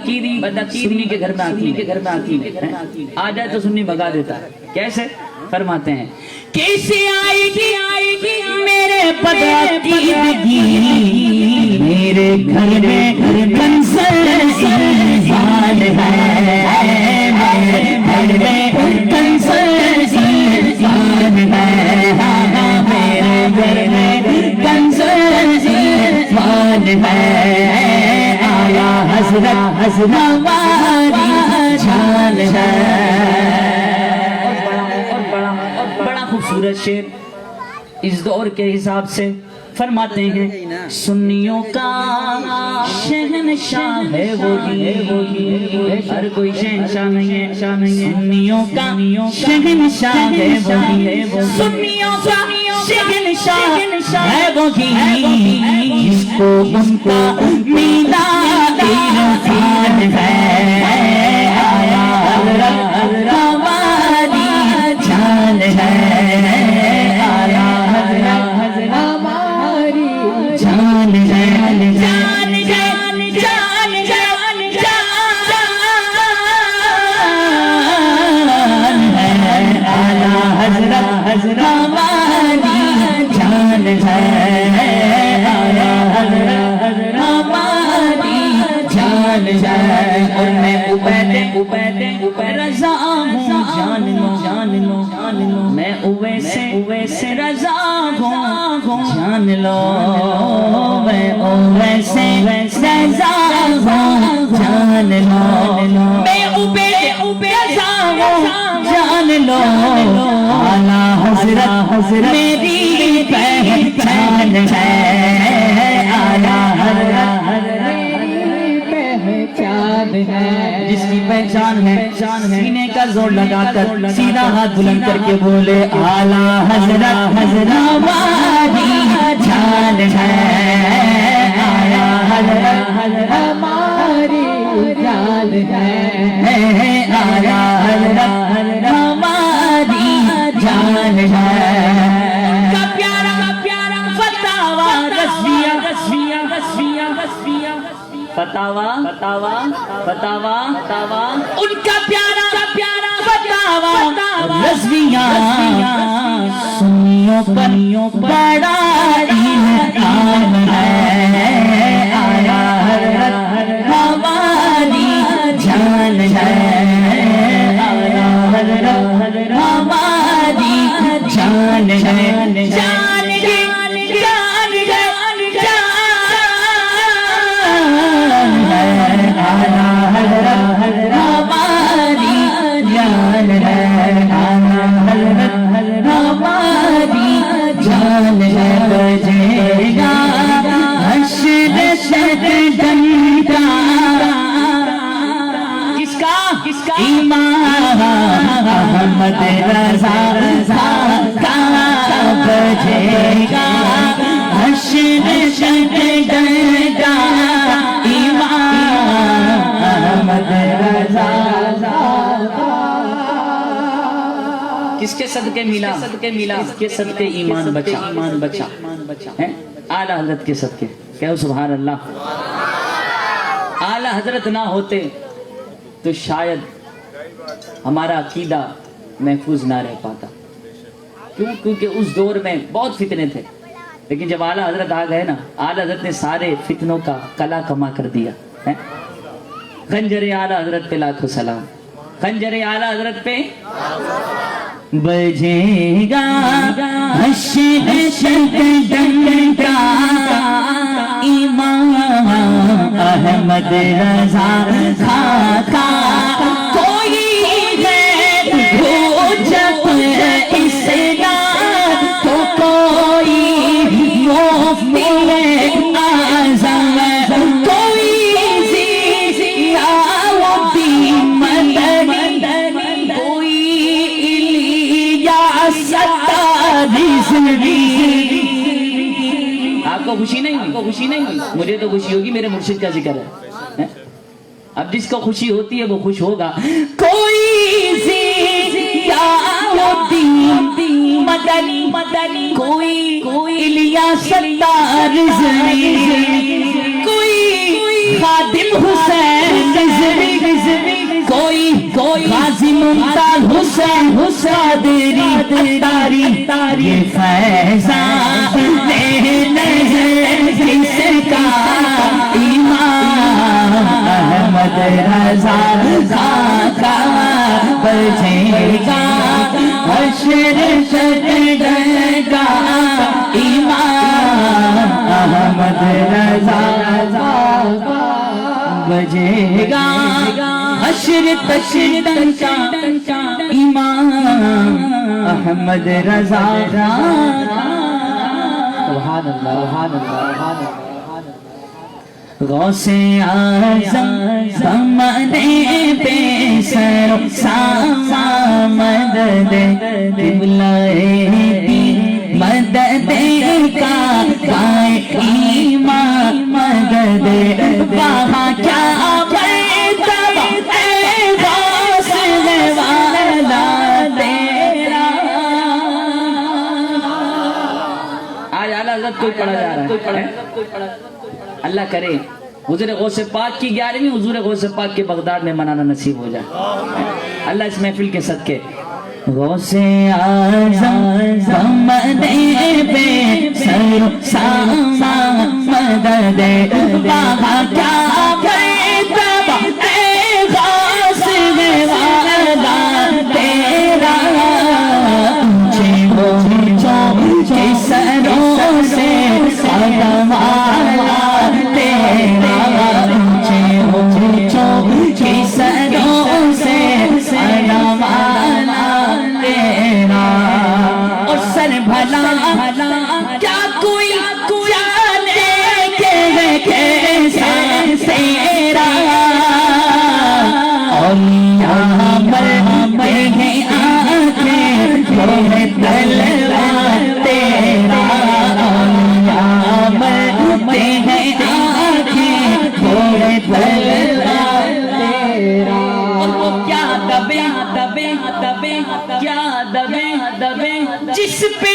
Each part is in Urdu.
بدعقیدی سنی کے گھر میں آتی ہے، آ جائے تو سنی بھگا دیتا ہے۔ کیسے؟ فرماتے ہیں کیسے آئے گی میرے بدعقیدگی، میرے گھر میں کنسل ایمان ہے، میرے گھر میں کنسل ایمان ہے، میرے گھر میں کنسل ایمان ہے، آیا حضرت ہماری جان ہے۔ بڑا خوبصورت شعر اس دور کے حساب سے فرماتے ہیں سنیوں کا شہنشاہ ہے وہی، ہر کوئی شہنشاہ نہیں ہے، سنیوں کا شہنشاہ ہے وہی، سنیوں کا شہنشاہ ہے وہی، جس کو ان کا میلاد عرفان ہے، آیا حضرت ہماری جان ہے، آیا حضرت ہماری جان ہے، جان جان جان جان جان ہے، آیا حضرت ہماری جان ہے، آیا حضرت ہماری جان ہے، اور میں عبید رضا ہوں، جان لو میں اویس رضا ہوں، جان لو میں اویس رضا ہوں، جان لو میں عبید رضا ہوں، جان لو اعلیٰ حضرت میری پہچان ہے، اعلیٰ حضرت جس کی پہچان ہے سینے کا زور لگا کر سیدھا ہاتھ بلند کر کے بولے اعلیٰ حضرت ہماری جان ہے، اعلیٰ حضرت ہماری جان ہے، اعلیٰ حضرت ہماری جان ہے۔ کا پیارا فتاوا ان کا پیارا فتاوا رضویہ سنیوں پر بڑا انعام ہے، آیا حضرت ہماری جان ہے، آیا حضرت ہماری جان ہے، جان احمد رضا کا بجے گا حشر شدیدہ ایمان احمد رضا کس کے صدقے ملا؟ کس کے صدقے ایمان بچا اعلیٰ حضرت کے صدقے۔ کہو سبحان اللہ۔ اعلیٰ حضرت نہ ہوتے تو شاید ہمارا عقیدہ محفوظ نہ رہ پاتا، کیونکہ اس دور میں بہت فتنے تھے، لیکن جب اعلیٰ حضرت آ گئے نا، اعلیٰ حضرت نے سارے فتنوں کا کلا کما کر دیا۔ خنجر اعلیٰ حضرت پہ لاکھوں سلام، خنجر اعلیٰ حضرت پہ بجے گا حشر شدیدہ ایمان احمد رضا کا کوئی غیر ہو جب اسلام تو کوئی مفتی اعظم کوئی ضیاءالدین مدنی کوئی الیاس الطارزی۔ آپ کو خوشی نہیں ہوئی؟ مجھے تو خوشی ہوگی، میرے مرشد کا ذکر ہے۔ اب جس کو خوشی ہوتی ہے وہ خوش ہوگا۔ کوئی ضیاءالدین مدنی کوئی الیاس الطارزی کوئی خادم حسین کوئی غازی ممتاز حسین قادری تاری یہ فیضان نظر کس کا امام احمد رضا کا بجے گا حشر شدید کا امام احمد رضا بجے گا حشر تشدید کا امام احمد رضا سبحان اللہ سبحان اللہ غوث اعظم زمانے پہ سر ساما مدد قبلہ دین مدد کا پائے ایمان مدد وہاں کیا کوئی پڑھا جا رہا ہے اللہ کرے حضور غوث پاک کی 11ویں حضور غوث پاک کے بغداد میں منانا نصیب ہو جائے اللہ اس محفل کے صدقے غوث اعظم زمانے پہ سر ساما مدد وہاں کیا بیتب اے غوث والا تیرا اونچے اونچوں کے سروں سے قدم آیا تیرا اونچے اونچوں کے سروں سے قدم آیا تیرا اور سر بھلا کیا کوئی جانے کے کیسا تیرا اولیاء مرتے ہیں آنکھیں وہ تلوار تیرا اولیاء مرتے ہیں آنکھیں وہ تلوار تیرا اور وہ کیا دبے کیا دبے جس پہ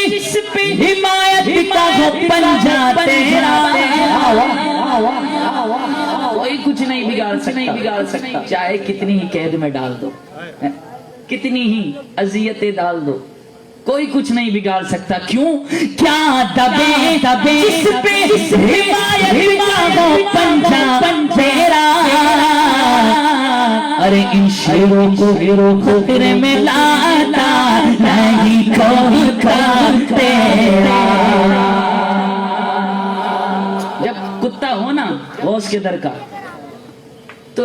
حمایت کا وہ پنجہ تیرا کوئی کچھ نہیں بگاڑ سکتا چاہے کتنی ہی قید میں ڈال دو کتنی ہی اذیتیں ڈال دو کوئی کچھ نہیں بگاڑ سکتا کیوں کیا دبے جس پہ حمایت کا وہ پنجہ تیرا ارے ان شیروں کو خطر میں لاتا نہیں کوئی کا تیرا جب کتا ہو نا غوث کے در کا تو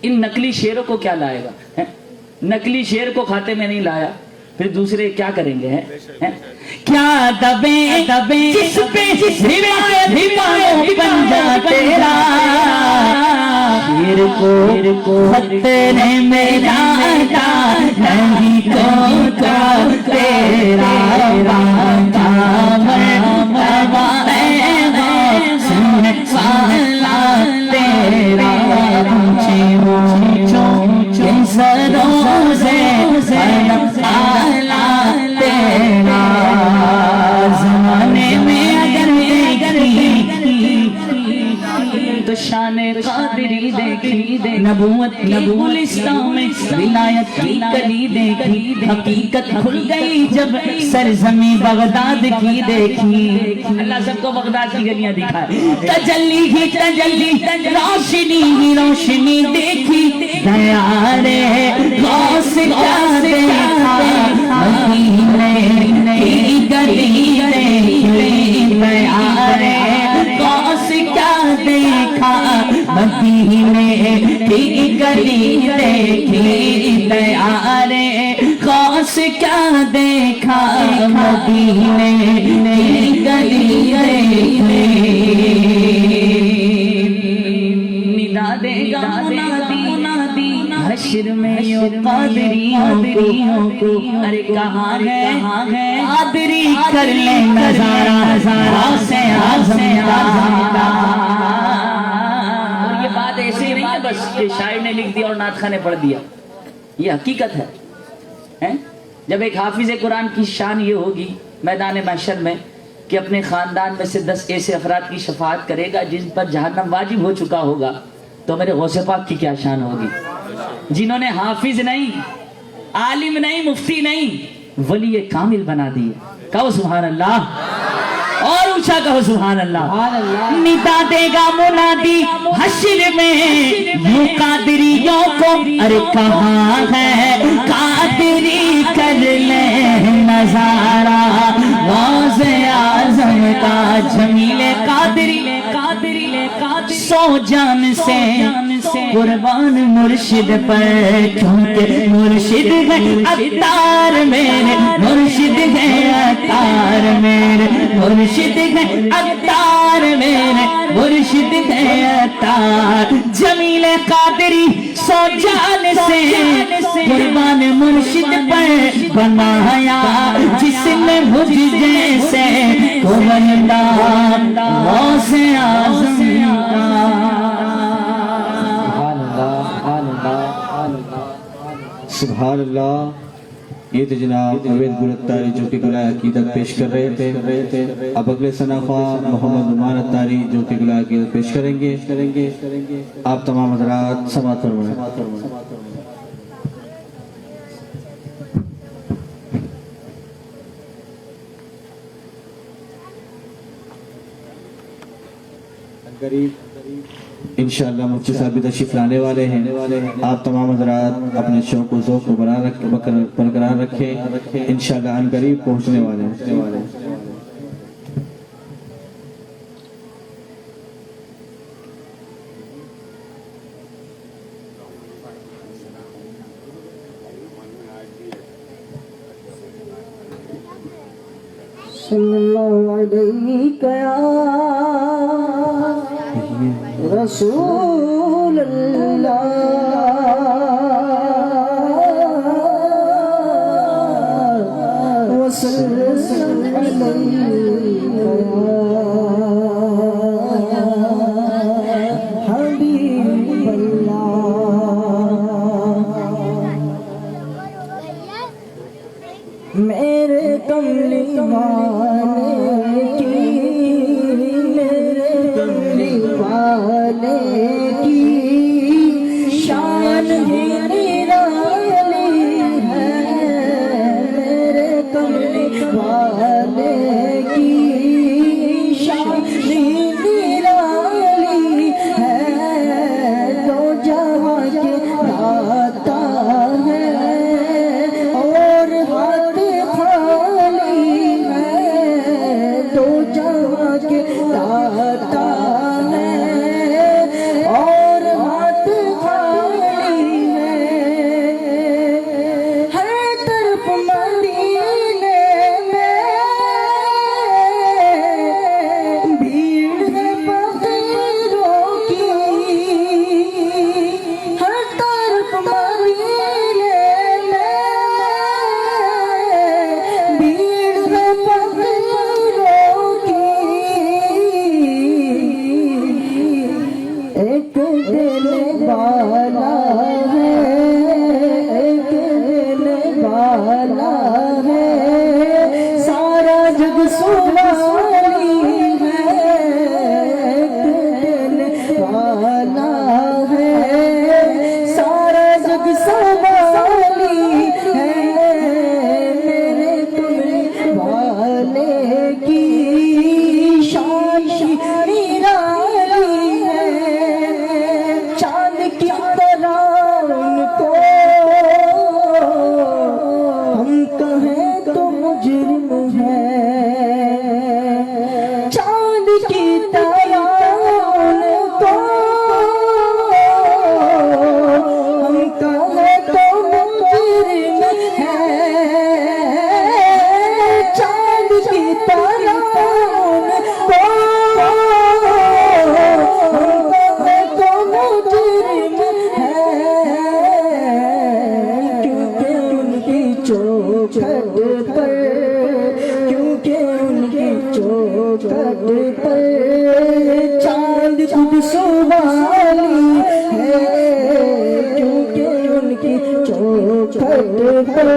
ان نقلی شیروں کو کیا لائے گا نقلی شیر کو کھاتے میں نہیں لایا پھر دوسرے کیا کریں گے کیا دبے جس پہ حمایت پنجہ تیرا شیر کو خطرے میں لاتا نہیں کوئی کا تیرا تیرا اونچے اونچوں کے سروں سے تیرا زمانے میں اگر تو شان قادری دیکھی نبوت اسلام میں ولایت کی کلی دیکھی حقیقت کھل گئی جب سرزمین بغداد کی دیکھی اللہ سب کو بغداد کی گلیاں دکھائے تجلی روشنی دیکھی دیارے غوث کیا دیکھا مدینے کی گلی دیکھی دیارے غوث کیا دیکھا مدینے کی گلی دیکھی دیارے غوث کیا دیکھا مدینے کی گلی دیکھی ندا دے گا منادی حشر میں یوں قادریوں کو ارے کہاں ہے قادری کر لے نظارہ سے اور یہ بات ایسے ہی نہیں ہے بس کہ شاعر نے لکھ دیا اور نعت خواہ نے پڑھ دیا یہ حقیقت ہے جب ایک حافظ قرآن کی شان یہ ہوگی میدان محشر میں کہ اپنے خاندان میں سے 10 ایسے افراد کی شفاعت کرے گا جن پر جہنم واجب ہو چکا ہوگا تو میرے غوث پاک کی کیا شان ہوگی، جنہوں نے حافظ نہیں، عالم نہیں، مفتی نہیں، ولی کامل بنا دیے. کہو سبحان اللہ، اور اونچا کہو سبحان اللہ. ندا دے گا منادی حشر میں یوں قادریوں کو، ارے کہاں ہے قادری، کر لے نظارہ غوث اعظم کا. جمیل قادری سو جان سے قربان مرشد پر، کیونکہ مرشد ہے عطار میرے، مرشد ہے عطار میرے، مرشد ہے عطار میرے، مرشد ہے عطار. جمیل قادری سو جان سے قربان مرشد پر بنایا، جس نے مجھ جیسے کو بندا غوث اعظم کا. سبحان اللہ. یہ تو جناب عوید گل اتاری جو کہ گلہ عقیدت پیش کر رہے تھے. اب اگلے ثنا خواہ محمد نعمان اتاری جو کہ گلہ عقیدت پیش کریں گے. آپ تمام حضرات سماعت فرمائیں. انشاءاللہ مفتی صاحب بھی تشریف لانے والے ہیں. آپ تمام حضرات اپنے شوق و ذوق کو برقرار رکھیں. انشاءاللہ ان قریب پہنچنے والے ہیں. صلی اللہ علیہ رسول اللہ وسلم حبیب اللہ. میرے کملی والے کی، میرے کملی والے کی شان ہی نرالی ہے. میرے کملی والے کی شان ہی نرالی ہے. دو جہاں کے داتا ہے اور ہاتھ خالی ہے. دو جہاں کے داتا ہے اور ہاتھ خالی ہے. ہر طرف مدینے میں بھیڑ ہے فقیروں کی. ہر طرف مدینے میں بھیڑ ہے فقیروں کی. ایک دینے والا ہے، ایک دینے والا ہے، سارا جگ سوالی ہے. ایک دینے والا ہے، سارا جگ سوالی ہے. میرے کملی والے کی شان نرالی ہے. چاند کی طرح ان کو ہم کہیں تو مجرم ہے. چاند کی طرح ان کو ہم کہیں تو مجرم ہے. چاند کی طرح ان کو ہم کہیں تو مجرم ہے. کیونکہ ان کی چوکھٹ پر، کیونکہ ان کی چوکھٹ پر چاند خود سوالی ہے. کیونکہ ان کی چوکھٹ پر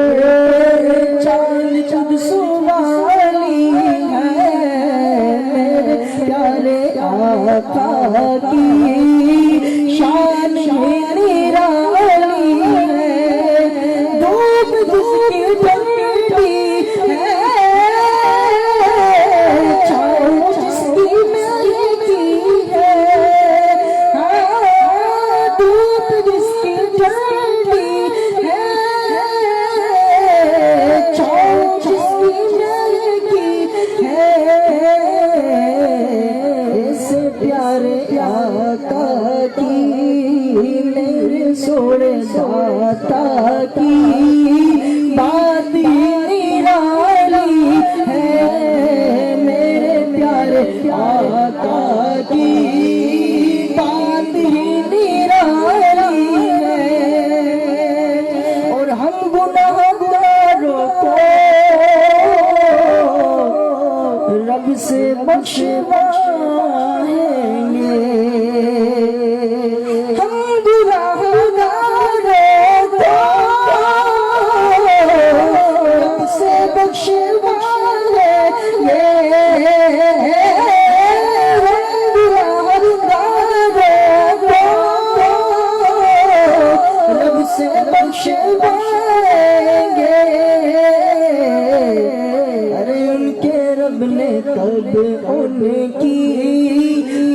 چاند خود سوالی ہے. میرے پیارے آقا کی شان رب سے بخشوائیں گے ہم گناہگاروں کو رب سے بخشوائیں گے رب سے بخشوائیں گے ارے ان کے رب نے کب ان کی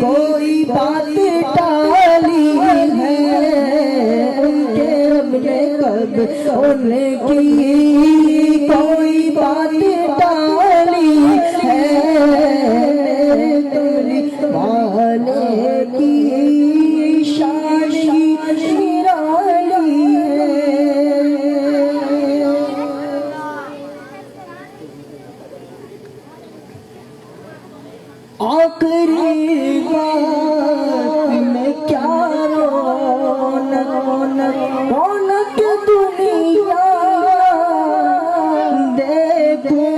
کوئی بات ٹالی ہے ان کے رب نے کب ان کی کوئی بات ٹالی ہے تولی والے کی شان نرالی ہے آخری بات میں کیا رونق دنیا دیکھوں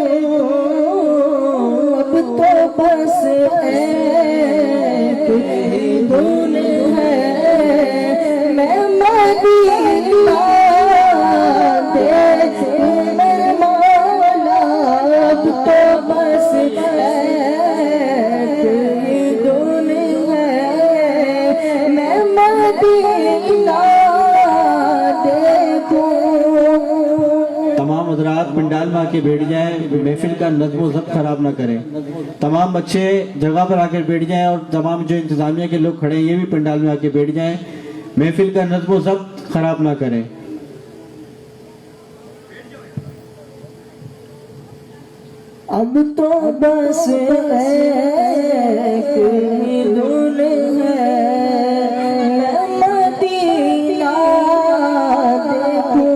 اب تو بس ایک ہی دھن ہے میں مدینہ دیکھوں میرے مولا اب تو بس تمام حضرات پنڈال میں آ کے بیٹھ جائیں محفل کا نظم و ضبط خراب نہ کریں تمام بچے جگہ پر آ کے بیٹھ جائیں اور تمام جو انتظامیہ کے لوگ کھڑے ہیں یہ بھی پنڈال میں آ کے بیٹھ جائیں محفل کا نظم و ضبط خراب نہ کریں اب تو بس ایک ہی دھن ہے مدینہ دیکھوں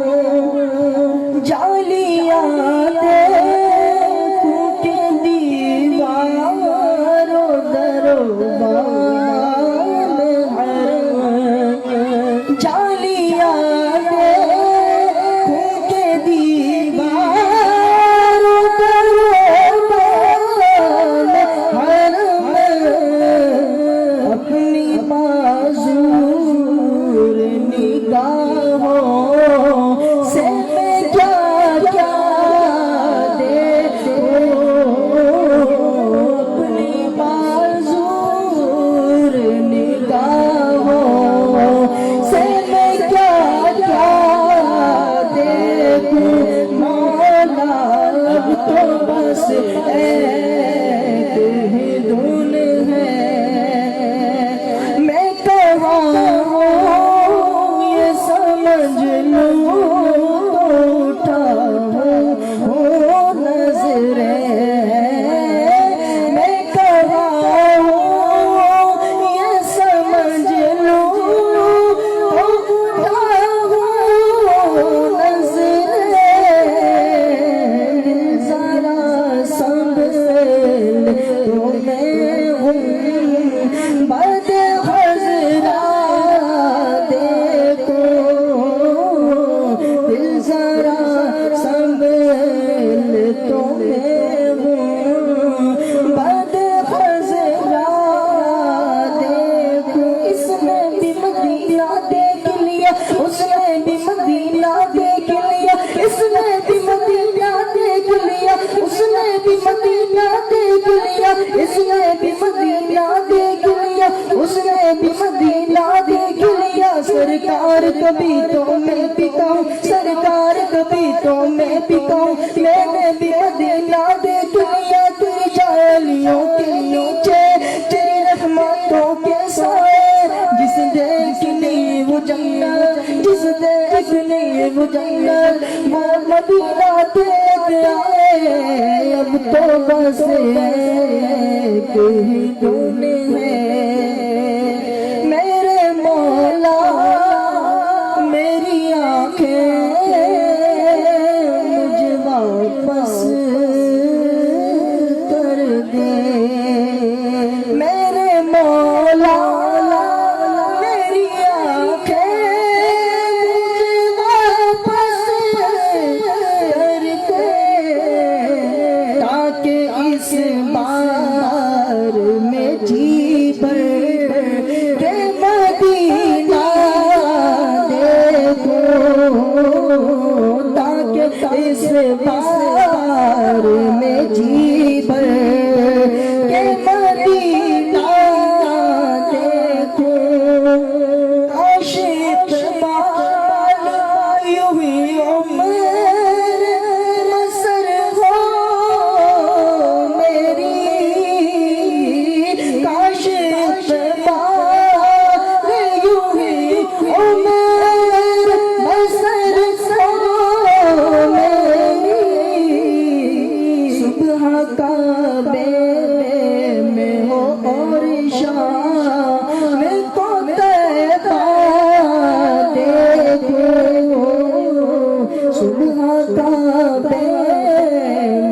جالیاں دیکھوں کہ دیوار و دروبان حرم جالیاں دیکھوں کہ دیوار و دروبان حرم اپنی معذور نگاہوں سے میں کیا کیا دیکھوں اپنی معذور نگاہوں سے میں کیا کیا دیکھوں مولا اب تو بس ایک ہی دھن ہے میں کہاں ہوں یہ سمجھ لوں اٹھا ہوں نظریں میں کہاں ہوں یہ سمجھ لوں اٹھا ہوں نظریں ذرا سنبھل تو میں ہوں بد حضرا دیکھو دل ذرا سنبھل تو میں ہوں بد حضرا دیکھو اس نے بھی مدینہ دیکھ لیا اس نے بھی مدینہ دیکھ لیا اس نے بھی مدینہ دیکھ لیا اس نے بھی مدینہ دیکھ لیا اس نے بھی مدینہ دیکھ لیا اس نے بھی مدینہ دیکھ لیا سرکار کبھی تو میں پکاؤں سرکار کبھی تو میں پکاؤں میں نے بھی مدینہ دیکھ لیا تیری جالیوں کے نیچے تیری رحمتوں کے سائے جس دیکھ لی وہ جنت جس دیکھ لی وہ جنت وہ مدینہ دیکھ آئے اب تو بس ایک ہی دھن ہے میرے مولا میری آنکھیں مجھے واپس کر دے میرے مولا میری آنکھیں مجھے واپس کر دے تاکہ اس اس بار میں جی بھر کے مدینہ دیکھوں تاکہ اس بار میں جی بھر کے مدینہ دیکھوں عاشق بال یوں ہی عمر مسر ہو میری کاش بال یوں ہی عمر مسر ہو میری صبح کعبے میں ہو اور شام کو طیبہ دیکھوں صبح کعبے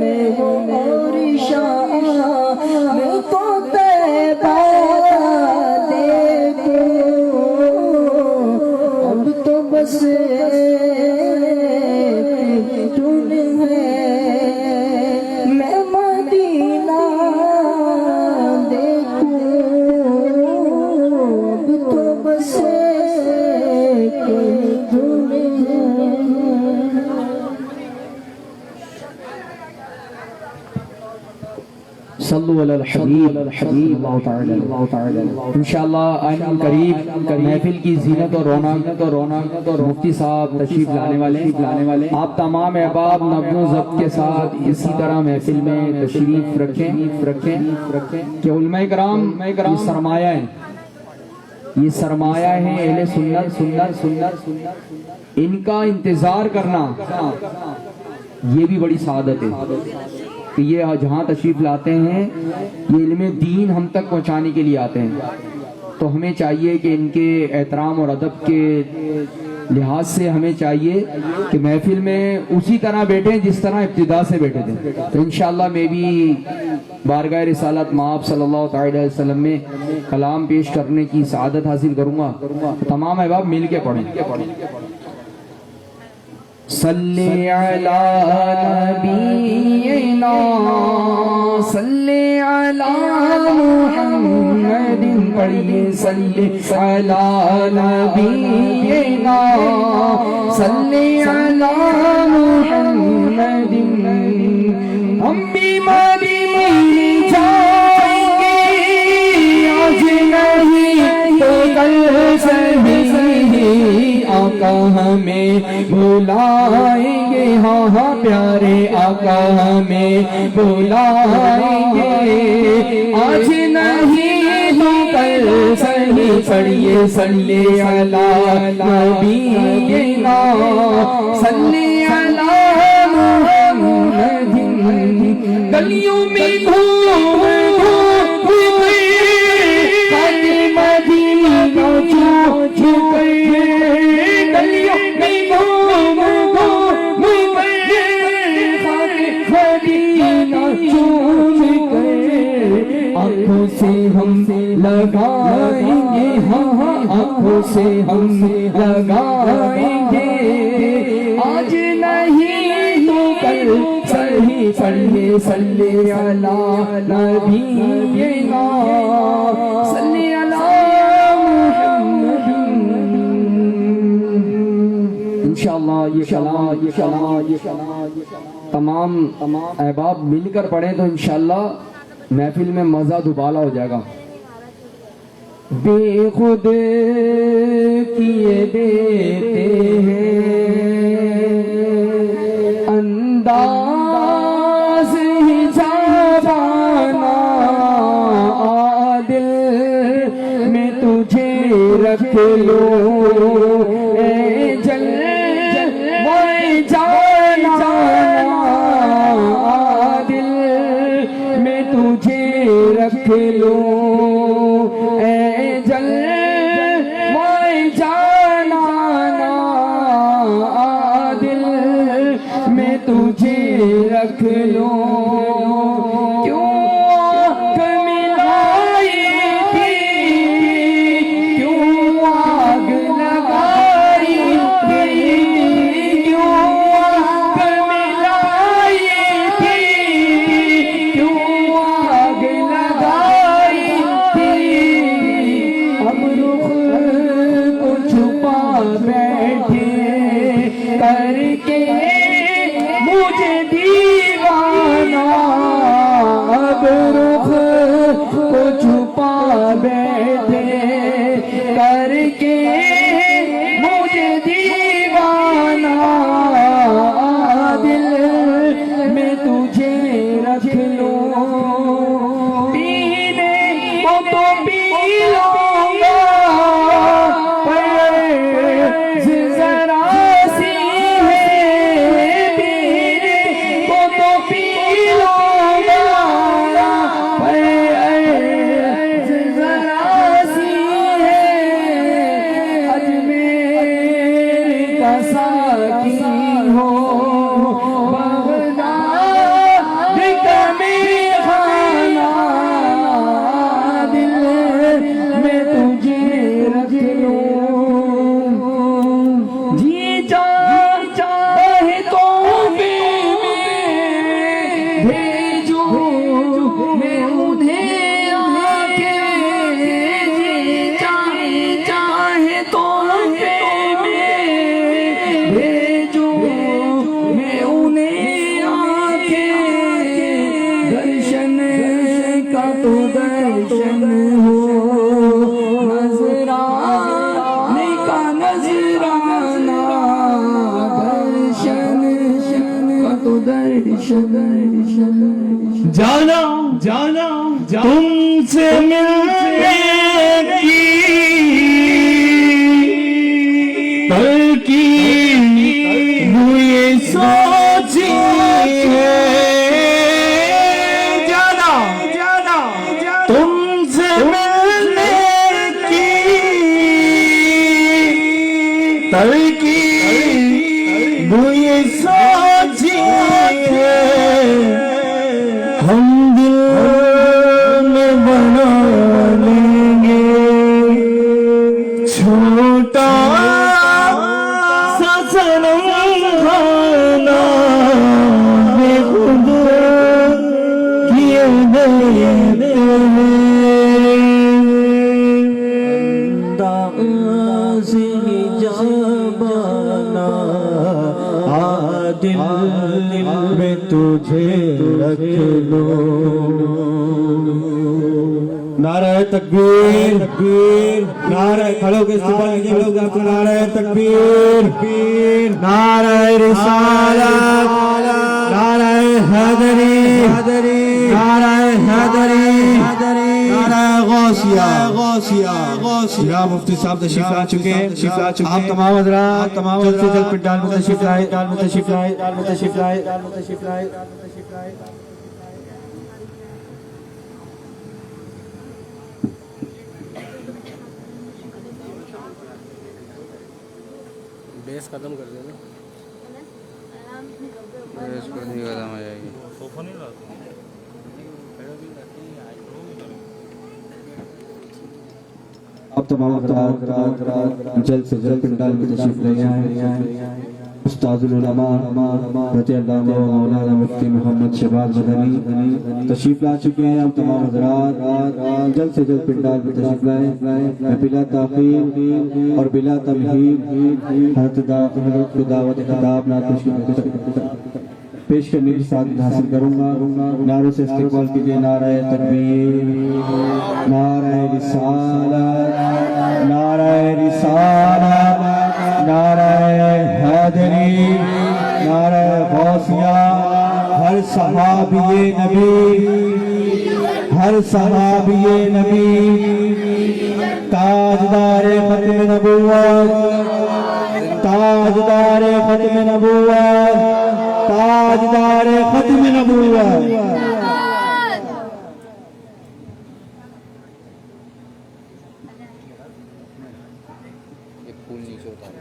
میں ہو اور شام کو طیبہ دیکھوں اب تو بس تم ہے میں مدینہ دیکھوں اب تو بس تم ہے صلو علی الحبیب اللہ تعالی انشاءاللہ آئین قریب محفل کی زینت اور رونق اور مفتی صاحب تشریف لانے والے آپ تمام احباب نظم و ضبط کے ساتھ اسی طرح محفل میں تشریف رکھیں کہ علماء کرام یہ سرمایہ ہے اہل سنت ان کا انتظار کرنا یہ بھی بڑی سعادت ہے کہ یہ جہاں تشریف لاتے ہیں یہ علم دین ہم تک پہنچانے کے لیے آتے ہیں، تو ہمیں چاہیے کہ ان کے احترام اور ادب کے لحاظ سے ہمیں چاہیے کہ محفل میں اسی طرح بیٹھیں جس طرح ابتدا سے بیٹھے تھے. تو انشاءاللہ میں بھی بارگاہ رسالت مآب صلی اللہ تعالی علیہ وسلم میں کلام پیش کرنے کی سعادت حاصل کروں گا. تمام احباب مل کے پڑھیں. صلی علی نبینا صلی علی محمد پڑھیے صلی علی نبینا صلی علی محمد. ہم بیماری جائیں گے آج نہیں تو کل صحیح آقا ہمیں بلائیں گے. ہاں ہاں پیارے آقا ہمیں بلائیں گے آج نہیں تو کل صحیح. پڑھیے صلی علی نبینا صلی علی محمد. گلیوں میں گھوم آنکھوں سے ہم لگائیں گے. ہاں آنکھوں سے ہم لگائیں گے آج نہیں تو کل صحیح. پڑھیے صلی علی نبینا صلی علی محمد. انشاءاللہ یہ کلام تمام احباب مل کر پڑھیں تو انشاءاللہ محفل میں مزہ دوبالا ہو جائے گا. بے خود کیے دیتے ہیں انداز حجابانا عادل میں تجھے رکھ لو اے جلوہ جانا عادل میں تجھے رکھ لو اے جلوہ جانا عادل میں تجھے رکھ لو. کیوں آگ ملائی تھی کیوں آگ لگائی تھی کیوں آگ ملائی تھی کیوں میں انہیں آکے چاہے تو بھیجوں میں انہیں آکے درشن کا تو درشن ہو نظرانے کا نظرانہ درشن کا تو درشن جانا جانا تم سے ملنے کی تلقین یہ سوچی ہے جانا جانا تم سے ملنے کی تلقین یہ سوچی ہے ہم دل میں بنا لیں گے چھوٹا سا صنم خانہ بے خود کیے دیتے ہیں داغ سے جابانا دل میں تجھے رکھ لو نعرہ تکبیر نعرہ کھڑو کے استقبال کیجئے نعرہ تکبیر نعرہ رسالت نعرہ حیدری نعرہ حیدری نعرہ غوثیہ یا مفتی صاحب تشریف لا چکے ہیں آپ تمام حضرات جلد سے جلد پنڈال میں تشریف لائے بیس ختم کر دینا بیس کو نہیں ختم آ جائے گی اب تمام حضرات جلد سے جلد پنڈال میں تشریف لے آئیں استاد العلماء رضی اللہ مولانا مفتی محمد شہباز مدنی تشریف لا چکے ہیں اب تمام حضرات جلد سے جلد پنڈال میں تشریف لائیں میں بلا تاخیر اور بلا تمہید حضرت دعوت خطاب نعت پیش کرنے کی سعادت حاصل کروں گا نعروں سے استقبال کیجئے نعرہ تکبیر نعرہ رسالت نعرہ حیدری نعرہ غوثیہ ہر صحابی نبی تاجدار ختم نبوت تاجدار ختم نبوت یہ پھول نیچے اتار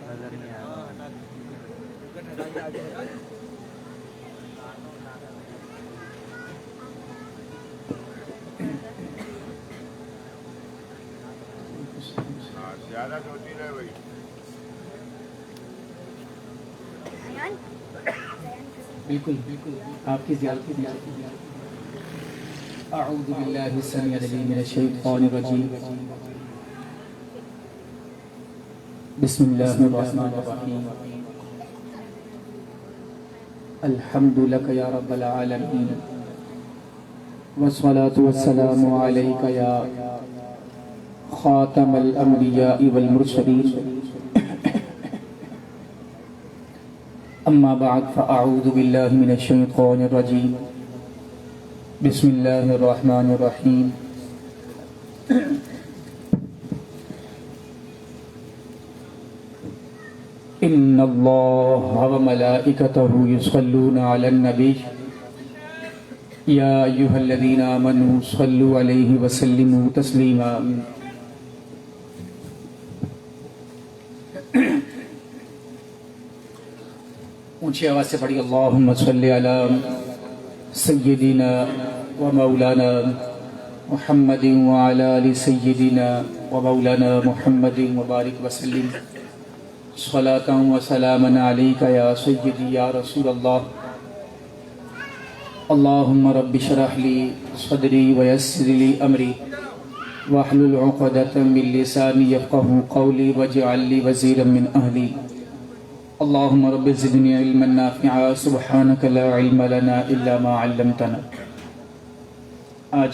نظر نہیں آیا زیادہ ہوتی رہے بھائی بالکل آپ کی زیارت اعوذ باللہ السمیع العلیم من الشیطان الرجیم بسم اللہ الرحمن الرحیم الحمد لک یا رب العالمین والصلاة والسلام علیک یا خاتم الانبیاء والمرسلین اما بعد فاعوذ باللہ من الشیطان الرجیم بسم اللہ الرحمن الرحیم ان اللہ وملائکتہ یصلون علی النبی یا ایہا الذین آمنوا صلوا علیہ وسلموا تسلیما اونچی آواز سے پڑھی اللہم صلی علی سیدنا و مولانا محمد وعلى آل سيدنا ومولانا محمد وبارك وسلم صلاة وسلاما عليك يا سيدي يا رسول الله اللهم رب اشرح لي صدري ويسر لي أمري واحلل عقدة من لساني يفقهوا قولي واجعل لي وزيرا من أهلي اللهم رب زدني علما نافعا سبحانك لا علم لنا إلا ما علمتنا. آج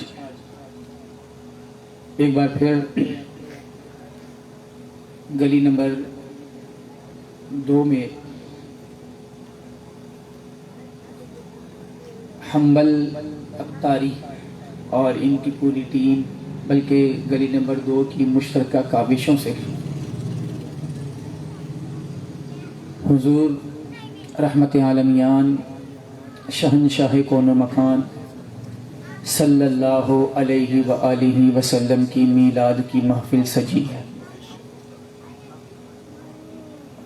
ایک بار پھر گلی نمبر 2 میں حنبل اختاری اور ان کی پوری ٹیم بلکہ گلی نمبر 2 کی مشترکہ کاوشوں سے حضور رحمت عالمیان شہنشاہ کون و مکان صلی اللہ علیہ وآلہ وسلم کی میلاد کی محفل سجی ہے.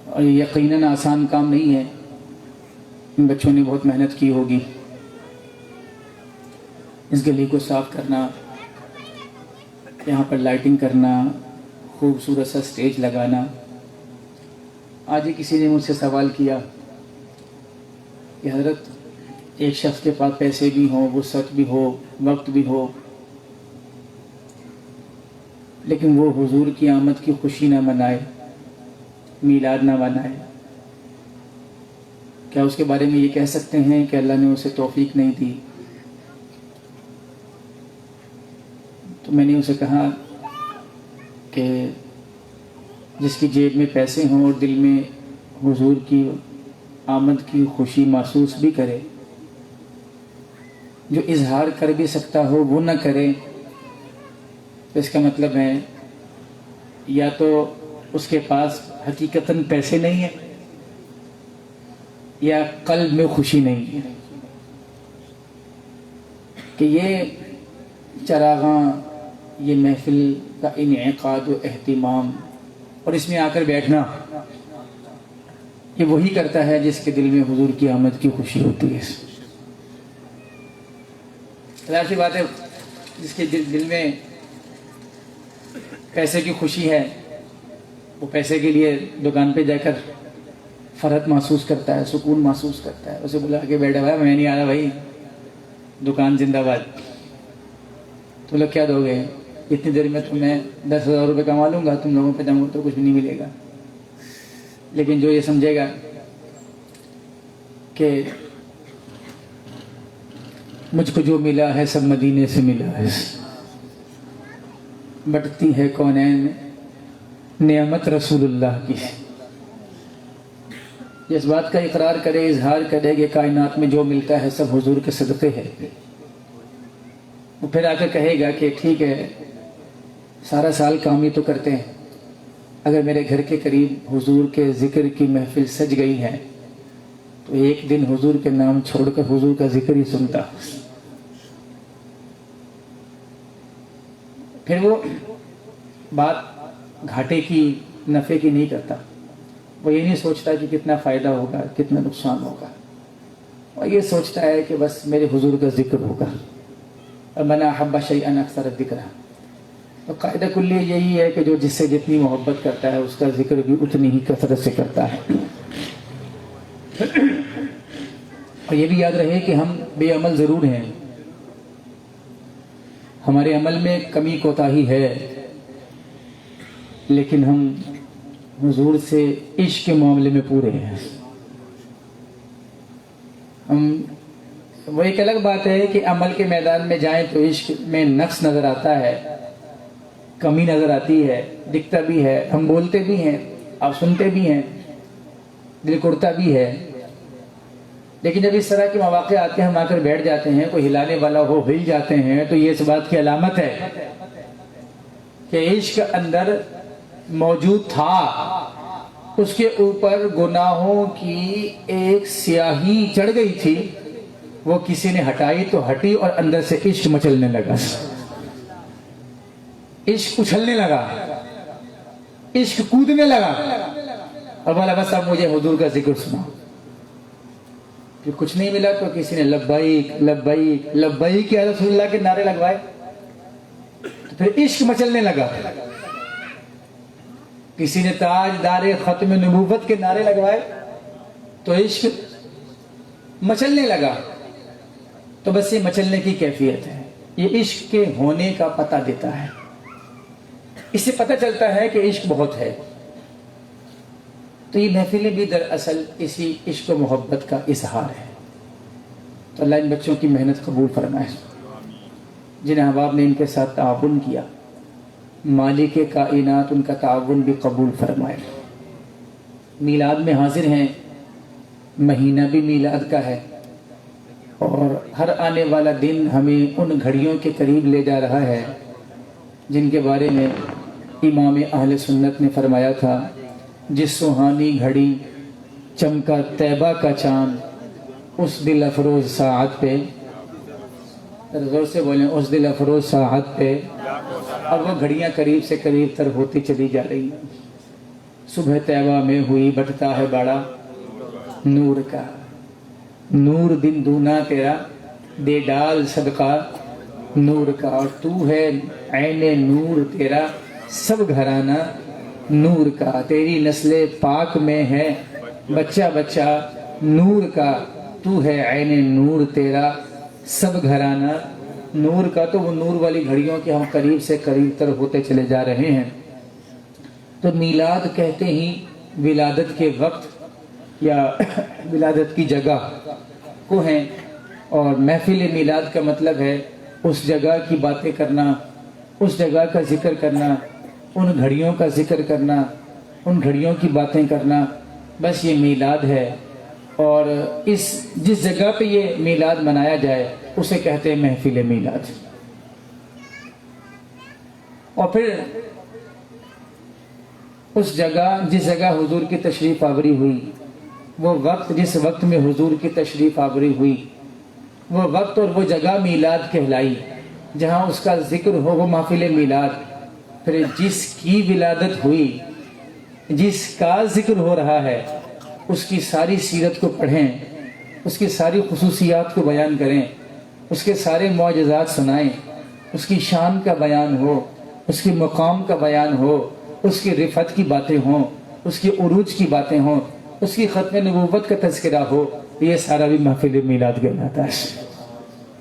اور یہ یقیناً آسان کام نہیں ہے. ان بچوں نے بہت محنت کی ہوگی. اس گلی کو صاف کرنا، یہاں پر لائٹنگ کرنا، خوبصورت سا سٹیج لگانا. آج ہی کسی نے مجھ سے سوال کیا کہ حضرت ایک شخص کے پاس پیسے بھی ہوں، وسعت بھی ہو، وقت بھی ہو، لیکن وہ حضور کی آمد کی خوشی نہ منائے، میلاد نہ منائے، کیا اس کے بارے میں یہ کہہ سکتے ہیں کہ اللہ نے اسے توفیق نہیں دی؟ تو میں نے اسے کہا کہ جس کی جیب میں پیسے ہوں اور دل میں حضور کی آمد کی خوشی محسوس بھی کرے، جو اظہار کر بھی سکتا ہو وہ نہ کرے، تو اس کا مطلب ہے یا تو اس کے پاس حقیقتاً پیسے نہیں ہیں یا قلب میں خوشی نہیں ہے. کہ یہ چراغاں، یہ محفل کا انعقاد و اہتمام اور اس میں آ کر بیٹھنا، یہ وہی کرتا ہے جس کے دل میں حضور کی آمد کی خوشی ہوتی ہے. ظاہر سی بات ہے جس کے دل میں پیسے کی خوشی ہے وہ پیسے کے لیے دکان پہ جا کر فرحت محسوس کرتا ہے، سکون محسوس کرتا ہے. اسے بلا کے بیٹھا ہوا ہے، میں نہیں آ رہا بھائی، دکان زندہ باد. تو لوگ کیا دو گے؟ اتنی دیر میں تو میں 10,000 روپے کما لوں گا، تم لوگوں پہ جاؤں تو کچھ بھی نہیں ملے گا. لیکن جو یہ سمجھے گا کہ مجھ کو جو ملا ہے سب مدینے سے ملا ہے، بٹتی ہے کونین نعمت رسول اللہ کی، اس بات کا اقرار کرے، اظہار کرے کہ کائنات میں جو ملتا ہے سب حضور کے صدقے ہے، وہ پھر آ کر کہے گا کہ ٹھیک ہے سارا سال کام ہی تو کرتے ہیں، اگر میرے گھر کے قریب حضور کے ذکر کی محفل سج گئی ہے تو ایک دن حضور کے نام چھوڑ کر حضور کا ذکر ہی سنتا. پھر وہ بات گھاٹے کی، نفع کی نہیں کرتا. وہ یہ نہیں سوچتا کہ کتنا فائدہ ہوگا، کتنا نقصان ہوگا. وہ یہ سوچتا ہے کہ بس میرے حضور کا ذکر ہوگا. من احب شیئا اکثر الذکر. تو قاعدہ کلی یہی ہے کہ جو جس سے جتنی محبت کرتا ہے اس کا ذکر بھی اتنی ہی کثرت سے کرتا ہے. اور یہ بھی یاد رہے کہ ہم بے عمل ضرور ہیں، ہمارے عمل میں کمی کوتاہی ہے، لیکن ہم حضور سے عشق کے معاملے میں پورے ہیں. وہ ایک الگ بات ہے کہ عمل کے میدان میں جائیں تو عشق میں نقص نظر آتا ہے، کمی نظر آتی ہے، دکھتا بھی ہے، ہم بولتے بھی ہیں، آپ سنتے بھی ہیں، دل کرتا بھی ہے. لیکن جب اس طرح کے مواقع آتے ہیں، ہم آ کر بیٹھ جاتے ہیں، کوئی ہلانے والا ہو ہل جاتے ہیں، تو یہ اس بات کی علامت ہے کہ عشق اندر موجود تھا، اس کے اوپر گناہوں کی ایک سیاہی چڑھ گئی تھی، وہ کسی نے ہٹائی تو ہٹی اور اندر سے عشق مچلنے لگا، عشق اچھلنے لگا، عشق کودنے لگا اور بولا بس اب مجھے حضور کا ذکر سنا. پھر کچھ نہیں ملا تو کسی نے لبیک لبیک لبیک یا رسول اللہ کے نعرے لگوائے. پھر عشق مچلنے لگا. کسی نے تاجدار ختم نبوت کے نعرے لگوائے تو عشق مچلنے لگا. تو بس یہ مچلنے کی کیفیت ہے. یہ عشق کے ہونے کا پتہ دیتا ہے. اس سے پتہ چلتا ہے کہ عشق بہت ہے. تو یہ محفلیں بھی دراصل اسی عشق و محبت کا اظہار ہے. تو اللہ ان بچوں کی محنت قبول فرمائے. جن احباب نے ان کے ساتھ تعاون کیا، مالک کائنات ان کا تعاون بھی قبول فرمائے. میلاد میں حاضر ہیں، مہینہ بھی میلاد کا ہے، اور ہر آنے والا دن ہمیں ان گھڑیوں کے قریب لے جا رہا ہے جن کے بارے میں امام اہل سنت نے فرمایا تھا، جس سہانی گھڑی چمکا طیبہ کا چاند اس دل افروز ساعت پہ، زور سے بولیں، اس دل افروز ساعت پہ. اب وہ گھڑیاں قریب سے قریب تر ہوتی چلی جا رہی ہیں. صبح طیبہ میں ہوئی بٹتا ہے بڑا نور کا، نور دن دونا تیرا دے ڈال صدقہ نور کا. اور تو ہے عین نور تیرا سب گھرانہ نور کا. تیری نسل پاک میں ہے بچہ بچہ نور کا. تو ہے عین نور تیرا سب گھرانہ نور کا. تو وہ نور والی گھڑیوں کے ہم قریب سے قریب تر ہوتے چلے جا رہے ہیں. تو میلاد کہتے ہی ولادت کے وقت یا ولادت کی جگہ کو ہیں، اور محفل میلاد کا مطلب ہے اس جگہ کی باتیں کرنا، اس جگہ کا ذکر کرنا، ان گھڑیوں کا ذکر کرنا، ان گھڑیوں کی باتیں کرنا. بس یہ میلاد ہے. اور جس جگہ پہ یہ میلاد منایا جائے اسے کہتے ہیں محفل میلاد. اور پھر اس جگہ جس جگہ حضور کی تشریف آوری ہوئی، وہ وقت جس وقت میں حضور کی تشریف آوری ہوئی، وہ وقت اور وہ جگہ میلاد کہلائی. جہاں اس کا ذکر ہو وہ محفل میلاد. پھر جس کی ولادت ہوئی، جس کا ذکر ہو رہا ہے، اس کی ساری سیرت کو پڑھیں، اس کی ساری خصوصیات کو بیان کریں، اس کے سارے معجزات سنائیں، اس کی شان کا بیان ہو، اس کے مقام کا بیان ہو، اس کی رفعت کی باتیں ہوں، اس کی عروج کی باتیں ہوں، اس کی ختم نبوت کا تذکرہ ہو. یہ سارا بھی محفل میلاد کہلاتا ہے.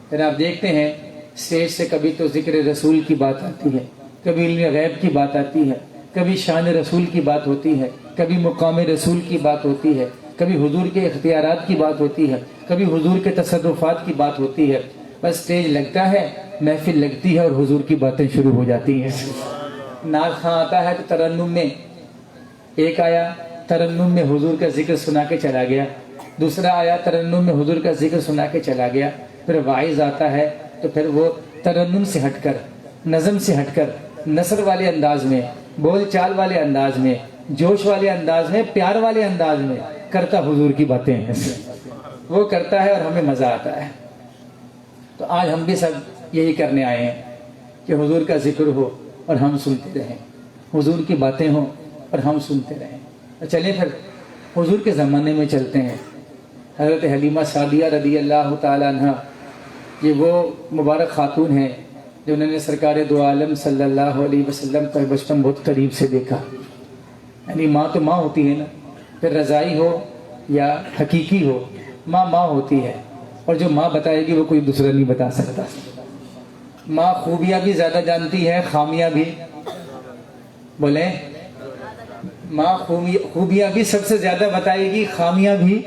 پھر آپ دیکھتے ہیں اسٹیج سے کبھی تو ذکر رسول کی بات آتی ہے، کبھی علم غیب کی بات آتی ہے، کبھی شان رسول کی بات ہوتی ہے، کبھی مقام رسول کی بات ہوتی ہے، کبھی حضور کے اختیارات کی بات ہوتی ہے، کبھی حضور کے تصرفات کی بات ہوتی ہے. بس اسٹیج لگتا ہے، محفل لگتی ہے، اور حضور کی باتیں شروع ہو جاتی ہیں. نعت خواں آتا ہے تو ترنم میں ایک آیا، ترنم میں حضور کا ذکر سنا کے چلا گیا. دوسرا آیا، ترنم میں حضور کا ذکر سنا کے چلا گیا. پھر واعظ آتا ہے تو پھر وہ ترنم سے ہٹ کر، نظم سے ہٹ کر، نثر والے انداز میں، بول چال والے انداز میں، جوش والے انداز میں، پیار والے انداز میں کرتا حضور کی باتیں ہیں. وہ کرتا ہے اور ہمیں مزہ آتا ہے. تو آج ہم بھی سب یہی کرنے آئے ہیں کہ حضور کا ذکر ہو اور ہم سنتے رہیں، حضور کی باتیں ہوں اور ہم سنتے رہیں. چلیں پھر حضور کے زمانے میں چلتے ہیں. حضرت حلیمہ سعدیہ رضی اللہ تعالیٰ عنہ، یہ وہ مبارک خاتون ہیں جنہوں نے سرکار دو عالم صلی اللہ علیہ وسلم کا بچپن بہت قریب سے دیکھا. یعنی ماں تو ماں ہوتی ہے نا، پھر رضائی ہو یا حقیقی ہو، ماں ماں ہوتی ہے. اور جو ماں بتائے گی وہ کوئی دوسرا نہیں بتا سکتا. ماں خوبیاں بھی زیادہ جانتی ہے، خامیاں بھی. بولیں، ماں خوبیاں بھی سب سے زیادہ بتائے گی، خامیاں بھی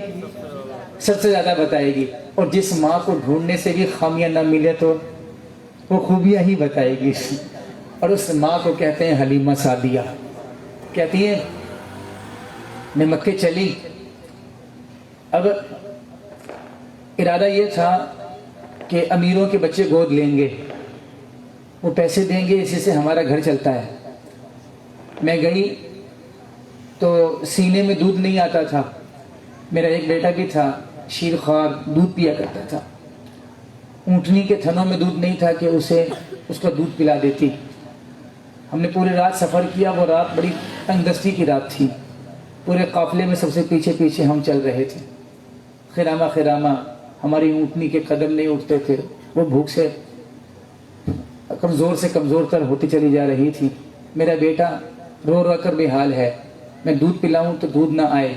سب سے زیادہ بتائے گی. اور جس ماں کو ڈھونڈنے سے بھی خامیاں نہ ملے تو وہ خوبیاں ہی بتائے گی. اور اس ماں کو کہتے ہیں حلیمہ سعدیہ. کہتی ہیں میں مکے چلی، اب ارادہ یہ تھا کہ امیروں کے بچے گود لیں گے، وہ پیسے دیں گے، اسی سے ہمارا گھر چلتا ہے. میں گئی تو سینے میں دودھ نہیں آتا تھا. میرا ایک بیٹا بھی تھا، شیر خوار، دودھ پیا کرتا تھا. اونٹنی کے تھنوں میں دودھ نہیں تھا کہ اس کو دودھ پلا دیتی. ہم نے پوری رات سفر کیا. وہ رات بڑی تنگ دستی کی رات تھی. پورے قافلے میں سب سے پیچھے پیچھے ہم چل رہے تھے. خرامہ خرامہ ہماری اونٹنی کے قدم نہیں اٹھتے تھے. وہ بھوک سے کمزور سے کمزور تر ہوتی چلی جا رہی تھی. میرا بیٹا رو رو کر بے حال ہے. میں دودھ پلاؤں تو دودھ نہ آئے,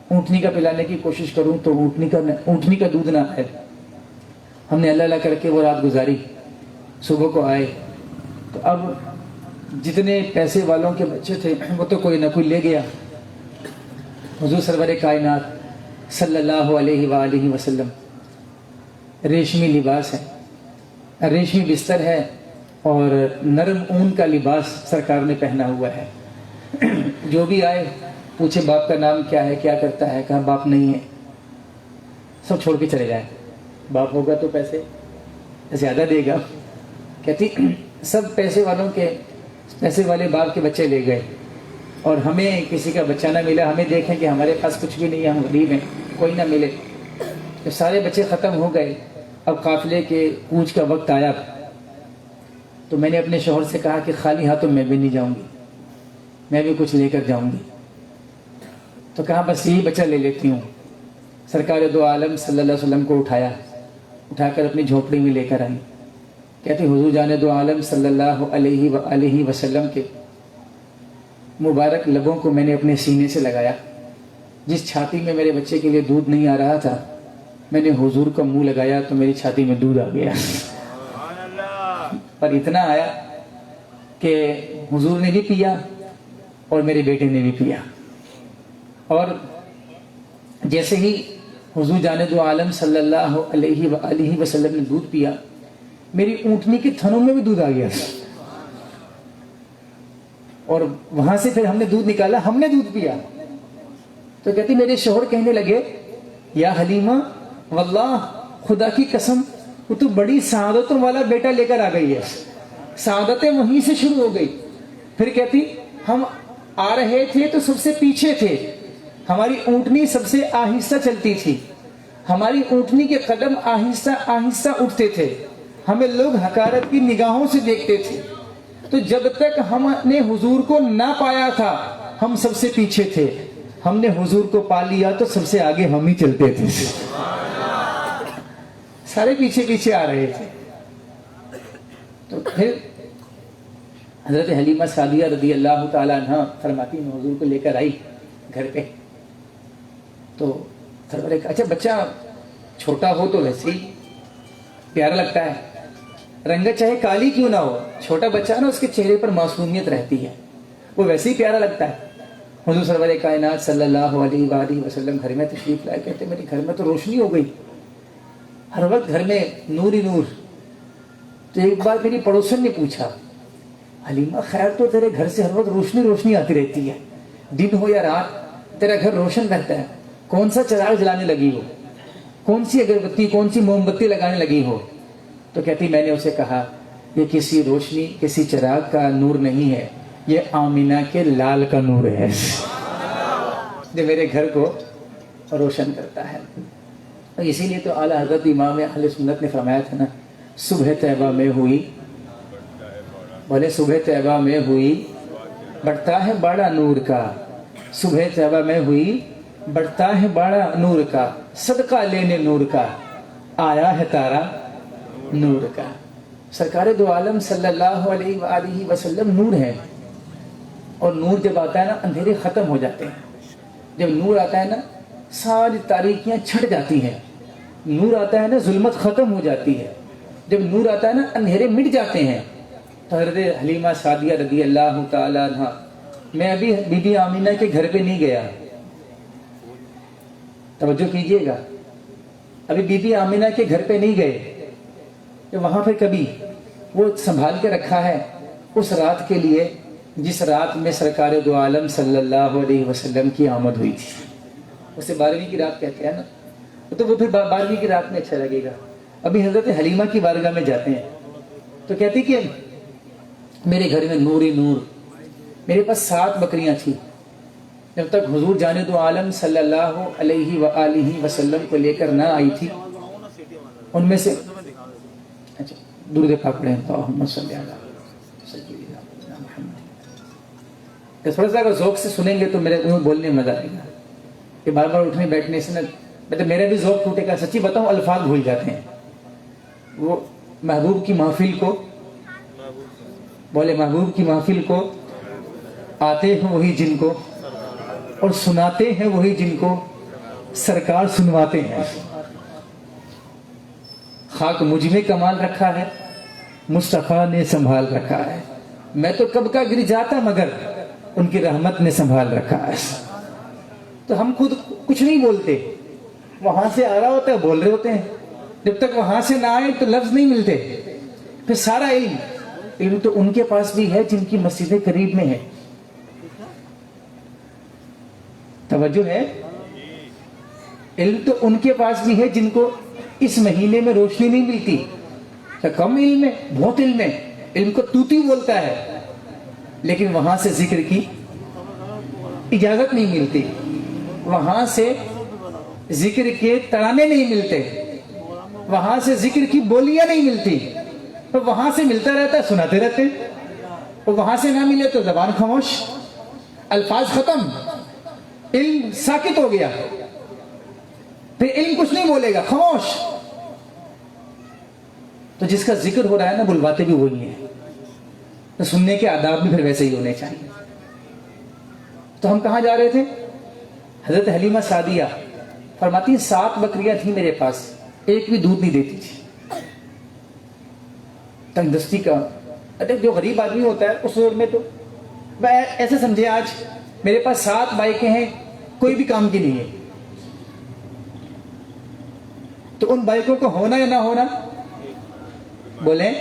اونٹنی کا پلانے کی کوشش کروں تو اونٹنی کا دودھ نہ آئے. ہم نے اللہ اللہ کر کے وہ رات گزاری. صبح کو آئے تو اب جتنے پیسے والوں کے بچے تھے وہ تو کوئی نہ کوئی لے گیا. حضور سرور کائنات صلی اللہ علیہ وآلہ وسلم ریشمی لباس ہے, ریشمی بستر ہے اور نرم اون کا لباس سرکار نے پہنا ہوا ہے. جو بھی آئے پوچھے باپ کا نام کیا ہے, کیا کرتا ہے, کہا باپ نہیں ہے, سب چھوڑ کے چلے جائیں. باپ ہوگا تو پیسے زیادہ دے گا. کہتی سب پیسے والے باپ کے بچے لے گئے اور ہمیں کسی کا بچہ نہ ملا. ہمیں دیکھیں کہ ہمارے پاس کچھ بھی نہیں ہے, ہم غریب ہیں, کوئی نہ ملے. جب سارے بچے ختم ہو گئے, اب قافلے کے کوچ کا وقت آیا تو میں نے اپنے شوہر سے کہا کہ خالی ہاتھوں میں بھی نہیں جاؤں گی, میں بھی کچھ لے کر جاؤں گی. تو کہا بس یہی بچہ لے لیتی ہوں. سرکار دو عالم صلی اللہ علیہ وسلم کو اٹھا کر اپنی جھونپڑی میں لے کر آئی. کہتی حضور جان دو عالم صلی اللہ علیہ وآلہ وسلم کے مبارک لبوں کو میں نے اپنے سینے سے لگایا. جس چھاتی میں میرے بچے کے لیے دودھ نہیں آ رہا تھا, میں نے حضور کا منہ لگایا تو میری چھاتی میں دودھ آ گیا. پر اتنا آیا کہ حضور نے بھی پیا اور میرے بیٹے نے بھی پیا. اور جیسے ہی حضور جان دو عالم صلی اللہ علیہ وآلہ وسلم نے دودھ پیا, میری اونٹنی کے تھنوں میں بھی دودھ آ گیا. اور وہاں سے پھر ہم نے دودھ نکالا, ہم نے دودھ پیا. تو کہتی میرے شوہر کہنے لگے یا حلیمہ واللہ خدا کی قسم وہ تو بڑی سعادتوں والا بیٹا لے کر آ گئی ہے. سعادتیں وہیں سے شروع ہو گئی. پھر کہتی ہم آ رہے تھے تو سب سے پیچھے تھے, ہماری اونٹنی سب سے آہستہ چلتی تھی, ہماری اونٹنی کے قدم آہستہ آہستہ اٹھتے تھے, ہمیں لوگ حقارت کی نگاہوں سے دیکھتے تھے. تو جب تک ہم نے حضور کو نہ پایا تھا ہم سب سے پیچھے تھے, ہم نے حضور کو پا لیا تو سب سے آگے ہم ہی چلتے تھے. سارے پیچھے پیچھے آ رہے تھے. تو پھر حضرت حلیمہ سعدیہ رضی اللہ تعالیٰ عنہ فرماتی میں حضور کو لے کر آئی گھر پہ. تو سرور کہا اچھا بچہ چھوٹا ہو تو ویسے ہی پیارا لگتا ہے, رنگت چاہے کالی کیوں نہ ہو, چھوٹا بچہ نا اس کے چہرے پر معصومیت رہتی ہے, وہ ویسے ہی پیارا لگتا ہے. حضور سرور کائنات صلی اللہ علیہ وآلہ وسلم گھر میں تشریف لائے. کہتے میرے گھر میں تو روشنی ہو گئی, ہر وقت گھر میں نور ہی نور. تو ایک بار میری پڑوسن نے پوچھا حلیمہ خیر تو تیرے گھر سے ہر وقت روشنی روشنی آتی رہتی ہے, دن ہو یا رات تیرا گھر روشن رہتا ہے, کون سا چراغ جلانے لگی ہو, کون سی اگربتی کون سی موم بتی لگانے لگی ہو. تو کہتی میں نے اسے کہا یہ کسی روشنی کسی چراغ کا نور نہیں ہے, یہ آمینہ کے لال کا نور ہے جو میرے گھر کو روشن کرتا ہے. اسی لیے تو اعلیٰ حضرت امام اہل سنت نے فرمایا تھا نا, صبح طیبہ میں ہوئی, بولے صبح طیبہ میں ہوئی بڑھتا ہے بڑا نور کا, صبح طیبہ میں ہوئی بڑھتا ہے بڑا نور کا, صدقہ لینے نور کا آیا ہے تارا نور کا. سرکار دو عالم صلی اللہ علیہ وآلہ وسلم نور ہے, اور نور جب آتا ہے نا اندھیرے ختم ہو جاتے ہیں. جب نور آتا ہے نا ساری تاریکیاں چھٹ جاتی ہیں, نور آتا ہے نا ظلمت ختم ہو جاتی ہے, جب نور آتا ہے نا اندھیرے مٹ جاتے ہیں. تو حضرت حلیمہ سعدیہ رضی اللہ تعالیٰ عنہ, میں ابھی بی بی آمینہ کے گھر پہ نہیں گیا, توجہ کیجئے گا, ابھی بی بی آمینہ کے گھر پہ نہیں گئے, کہ وہاں پہ کبھی وہ سنبھال کے رکھا ہے اس رات کے لیے جس رات میں سرکار دو عالم صلی اللہ علیہ وسلم کی آمد ہوئی تھی. اسے 12ویں کی رات کہتے ہیں نا, تو وہ پھر 12ویں کی رات میں اچھا لگے گا. ابھی حضرت حلیمہ کی بارگاہ میں جاتے ہیں تو کہتی کہ میرے گھر میں نور ہی نور, میرے پاس 7 بکریاں تھیں. جب تک حضور جان دو عالم صلی اللہ علیہ وآلہ وسلم کو لے کر نہ آئی تھی, ان میں سے اچھا درود پاک پڑھیں اللہم صلی علی سیدنا محمد. تھوڑا سا اگر ذوق سے سنیں گے تو میرے منہ بولنے میں مزہ آئے گا, کہ بار بار اٹھنے بیٹھنے سے نا میرا بھی ذوق ٹوٹے گا. سچی بتاؤں الفاظ بھول جاتے ہیں. وہ محبوب کی محفل کو بولے محبوب کی محفل کو آتے ہیں وہی جن کو اور سناتے ہیں وہی جن کو سرکار سنواتے ہیں. خاک مجھ میں کمال رکھا ہے مصطفیٰ نے سنبھال رکھا ہے. میں تو کب کا گر جاتا مگر ان کی رحمت نے سنبھال رکھا ہے. تو ہم خود کچھ نہیں بولتے, وہاں سے آ رہا ہوتا ہے بول رہے ہوتے ہیں. جب تک وہاں سے نہ آئے تو لفظ نہیں ملتے. پھر سارا علم تو ان کے پاس بھی ہے جن کی مسجدیں قریب میں ہیں. توجہ ہے, علم تو ان کے پاس بھی ہے جن کو اس مہینے میں روشنی نہیں ملتی. کم علم ہے, بہت علم ہے, علم کو توتی بولتا ہے, لیکن وہاں سے ذکر کی اجازت نہیں ملتی, وہاں سے ذکر کے ترانے نہیں ملتے, وہاں سے ذکر کی بولیاں نہیں ملتی. تو وہاں سے ملتا رہتا ہے, سناتے رہتے ہیں. اور وہاں سے نہ ملے تو زبان خاموش, الفاظ ختم, علم ساکت ہو گیا. پھر علم کچھ نہیں بولے گا, خاموش. تو جس کا ذکر ہو رہا ہے نا, بلواتے بھی وہی ہیں. تو سننے کے آداب بھی پھر ویسے ہی ہونے چاہیے. تو ہم کہاں جا رہے تھے؟ حضرت حلیمہ سعدیہ فرماتی ہیں 7 بکریاں تھیں میرے پاس, ایک بھی دودھ نہیں دیتی تھی. تنگ دستی کا جو غریب آدمی ہوتا ہے اس دور میں, تو ایسے سمجھے آج میرے پاس 7 بائکیں ہیں, کوئی بھی کام کی نہیں ہے. تو ان بائکوں کو ہونا یا نہ ہونا, بولیں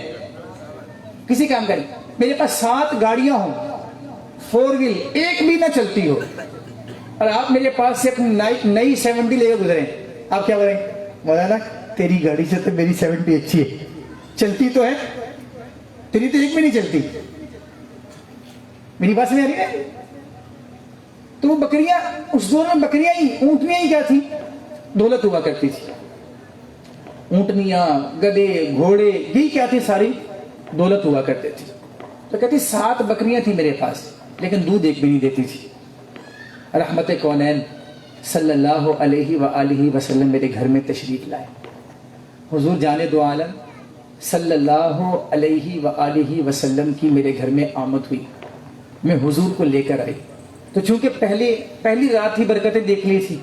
کسی کام کریں. میرے پاس 7 گاڑیاں ہوں 4 ویل, ایک بھی نہ چلتی ہو, اور آپ میرے پاس سے اپنی نئی 70 لے کے گزریں, آپ کیا کریں؟ مولانا تیری گاڑی سے تو میری 70 اچھی ہے, چلتی تو ہے, تیری تو ایک بھی نہیں چلتی. میری بات میں آ رہی ہے. تو وہ بکریاں اس دور میں بکریاں ہی, اونٹنیاں ہی کیا تھی, دولت ہوا کرتی تھی. اونٹنیاں, گدے, گھوڑے بھی کیا تھی, ساری دولت ہوا کرتے تھے. تو کہتی 7 بکریاں تھی میرے پاس, لیکن دودھ ایک بھی نہیں دیتی تھی. رحمت کونین صلی اللہ علیہ وآلہ وسلم میرے گھر میں تشریف لائے. حضور جانے دو عالم صلی اللہ علیہ وآلہ وسلم کی میرے گھر میں آمد ہوئی. میں حضور کو لے کر آئی. تو چونکہ پہلی رات ہی برکتیں دیکھ لی تھی,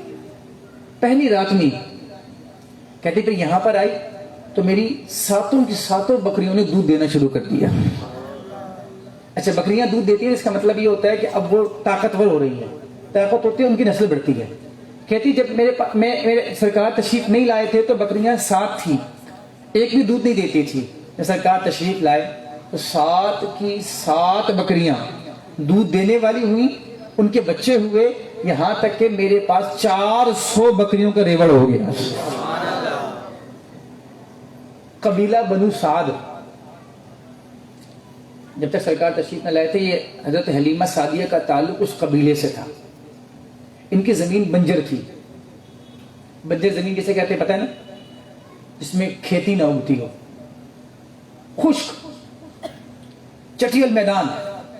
پہلی رات میں کہتے پھر یہاں پر آئی تو میری 7 کی 7 بکریوں نے دودھ دینا شروع کر دیا. اچھا, بکریاں دودھ دیتی ہیں, اس کا مطلب یہ ہوتا ہے کہ اب وہ طاقتور ہو رہی ہے, طاقت ہوتی ہے, ان کی نسل بڑھتی ہے. کہتی جب میرے سرکار تشریف نہیں لائے تھے تو بکریاں 7 تھیں, ایک بھی دودھ نہیں دیتی تھی. جب سرکار تشریف لائے تو 7 کی 7 بکریاں دودھ دینے والی ہوئی, ان کے بچے ہوئے, یہاں تک کہ میرے پاس 400 بکریوں کا ریوڑ ہو گیا. قبیلہ بنو سعد, جب تک سرکار تشریف نہ لائے تھے, یہ حضرت حلیمہ سعدیہ کا تعلق اس قبیلے سے تھا. ان کی زمین بنجر تھی. بنجر زمین کسے کہتے ہیں پتہ ہے نا, جس میں کھیتی نہ اگتی ہو, خشک چٹیل میدان,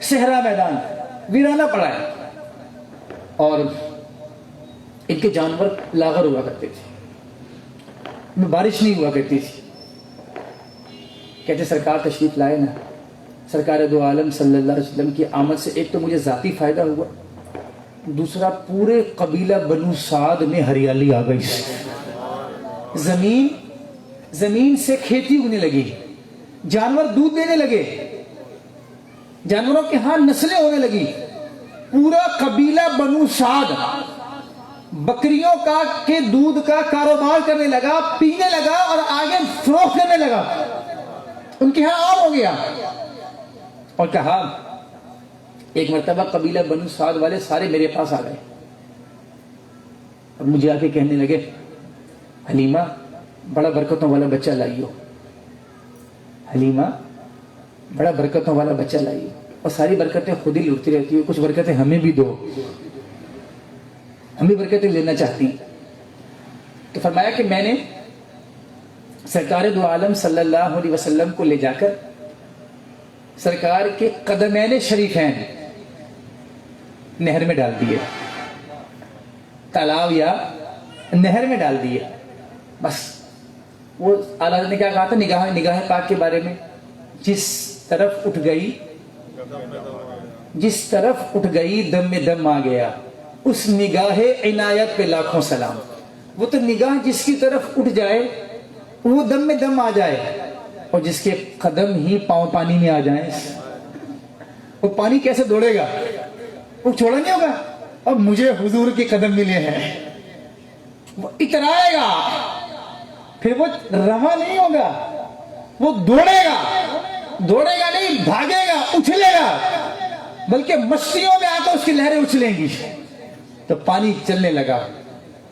صحرا میدان, ویرانہ پڑا ہے. اور ان کے جانور لاغر ہوا کرتے تھے, بارش نہیں ہوا کرتی تھی. کہتے سرکار تشریف لائے نا, سرکار دو عالم صلی اللہ علیہ وسلم کی آمد سے ایک تو مجھے ذاتی فائدہ ہوا, دوسرا پورے قبیلہ بنو سعد میں ہریالی آ گئی. زمین سے کھیتی ہونے لگی, جانور دودھ دینے لگے, جانوروں کے ہاں نسلیں ہونے لگی. پورا قبیلہ بنو سعد بکریوں کے دودھ کا کاروبار کرنے لگا, پینے لگا اور آگے فروخت کرنے لگا. ان کے ہاں عام ہو گیا. اور کہا ایک مرتبہ قبیلہ بنو سعد والے سارے میرے پاس آ گئے اور مجھے آ کے کہنے لگے, حلیمہ بڑا برکتوں والا بچہ لائیو, حلیمہ بڑا برکتوں والا بچہ لائیو, اور ساری برکتیں خود ہی لوٹتی رہتی ہو, کچھ برکتیں ہمیں بھی دو, ہم بھی برکتیں لینا چاہتی ہیں. تو فرمایا کہ میں نے سرکار دو عالم صلی اللہ علیہ وسلم کو لے جا کر سرکار کے قدمین شریفین نہر میں ڈال دیے, تالاب یا نہر میں ڈال دیے. بس وہ اعلیٰ نے کیا کہا تھا, نگاہ پاک کے بارے میں, جس طرف اٹھ گئی جس طرف اٹھ گئی دم میں دم آ گیا. اس نگاہ عنایت پہ لاکھوں سلام. وہ تو نگاہ جس کی طرف اٹھ جائے وہ دم میں دم آ جائے, اور جس کے قدم ہی پاؤں پانی میں آ جائیں وہ پانی کیسے دوڑے گا؟ وہ چھوڑا نہیں ہوگا. اب مجھے حضور کے قدم ملے ہیں, وہ اترائے گا, پھر وہ رواں نہیں ہوگا, وہ دوڑے گا. دوڑے گا نہیں, بھاگے گا, اچھلے گا, بلکہ مستیوں میں آ کر اس کی لہریں اچھلیں گی. تو پانی چلنے لگا,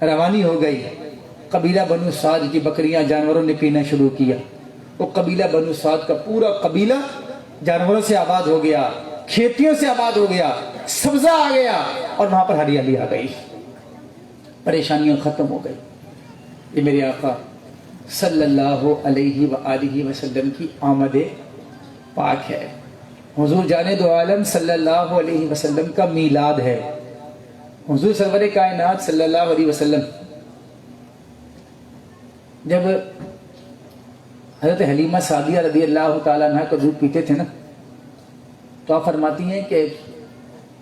روانی ہو گئی. قبیلہ بنو سعد کی بکریاں جانوروں نے پینا شروع کیا. وہ قبیلہ بنو سعد کا پورا قبیلہ جانوروں سے آباد ہو گیا, کھیتیوں سے آباد ہو گیا, سبزہ آ گیا, اور وہاں پر ہریالی آ گئی, پریشانیاں ختم ہو گئی. یہ میرے آقا صلی اللہ علیہ وآلہ وسلم کی آمد پاک ہے. حضور جانے دو عالم صلی اللہ علیہ وسلم کا میلاد ہے. حضور سرور کائنات صلی اللہ علیہ وسلم جب حضرت حلیمہ سعدیہ رضی اللہ تعالیٰ عنہ کا دودھ پیتے تھے نا, تو آپ فرماتی ہیں کہ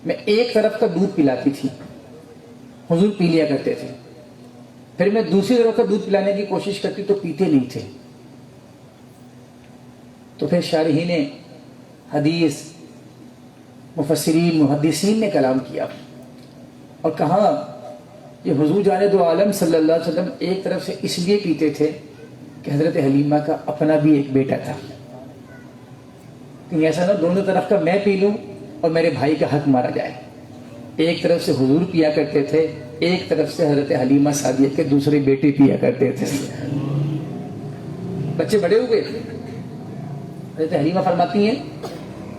میں ایک طرف کا دودھ پلاتی تھی, حضور پی لیا کرتے تھے, پھر میں دوسری طرف کا دودھ پلانے کی کوشش کرتی تو پیتے نہیں تھے. تو پھر شارحین حدیث, مفسرین, محدثین نے کلام کیا اور کہا کہ حضور جانے دو عالم صلی اللہ علیہ وسلم ایک طرف سے اس لیے پیتے تھے کہ حضرت حلیمہ کا اپنا بھی ایک بیٹا تھا. کہیں ایسا نہ دونوں طرف کا میں پی لوں اور میرے بھائی کا حق مارا جائے. ایک طرف سے حضور پیا کرتے تھے, ایک طرف سے حضرت حلیمہ سعدیہ کے دوسرے بیٹے پیا کرتے تھے. بچے بڑے ہوئے. حضرت حلیمہ فرماتی ہیں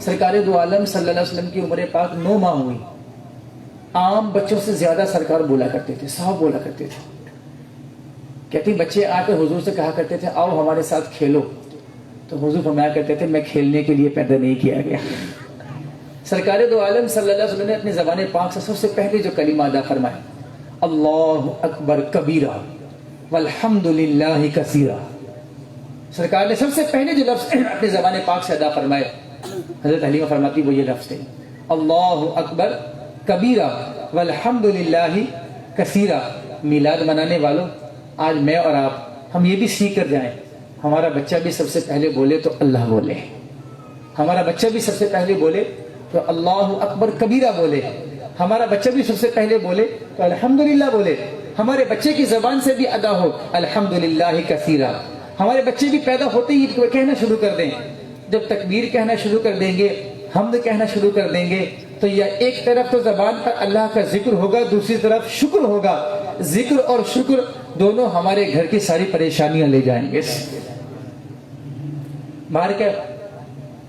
سرکار دو عالم صلی اللہ علیہ وسلم کی عمر پاک 9 ماہ ہوئی. عام بچوں سے زیادہ سرکار بولا کرتے تھے, صاحب بولا کرتے تھے. کہتی بچے آ کر حضور سے کہا کرتے تھے آؤ ہمارے ساتھ کھیلو, تو حضور فرمایا کرتے تھے میں کھیلنے کے لیے پیدا نہیں کیا گیا. سرکار دو عالم صلی اللہ علیہ وسلم نے اپنی زبان پاک سے سب سے پہلے جو کلمہ ادا فرمایا اللہ اکبر کبیرہ والحمد للہ کثیرہ, سرکار نے سب سے پہلے جو لفظ اپنی زبان پاک سے ادا فرمائے, حضرت حلیمہ فرماتی وہ یہ لفظ تھے اللہ اکبر کبیرہ والحمد للہ کثیرہ. میلاد منانے والوں, آج میں اور آپ ہم یہ بھی سیکھ کر جائیں, ہمارا بچہ بھی سب سے پہلے بولے تو اللہ بولے, ہمارا بچہ بھی سب سے پہلے بولے تو اللہ اکبر کبیرہ بولے, ہمارا بچہ بھی سب سے پہلے بولے تو الحمدللہ بولے, ہمارے بچے کی زبان سے بھی ادا ہو الحمدللہ کثیرہ. ہمارے بچے بھی پیدا ہوتے ہی کہنا شروع کر دیں, جب تکبیر کہنا شروع کر دیں گے, حمد کہنا شروع کر دیں گے, تو یہ ایک طرف تو زبان پر اللہ کا ذکر ہوگا, دوسری طرف شکر ہوگا. ذکر اور شکر دونوں ہمارے گھر کی ساری پریشانیاں لے جائیں گے. باہر کیا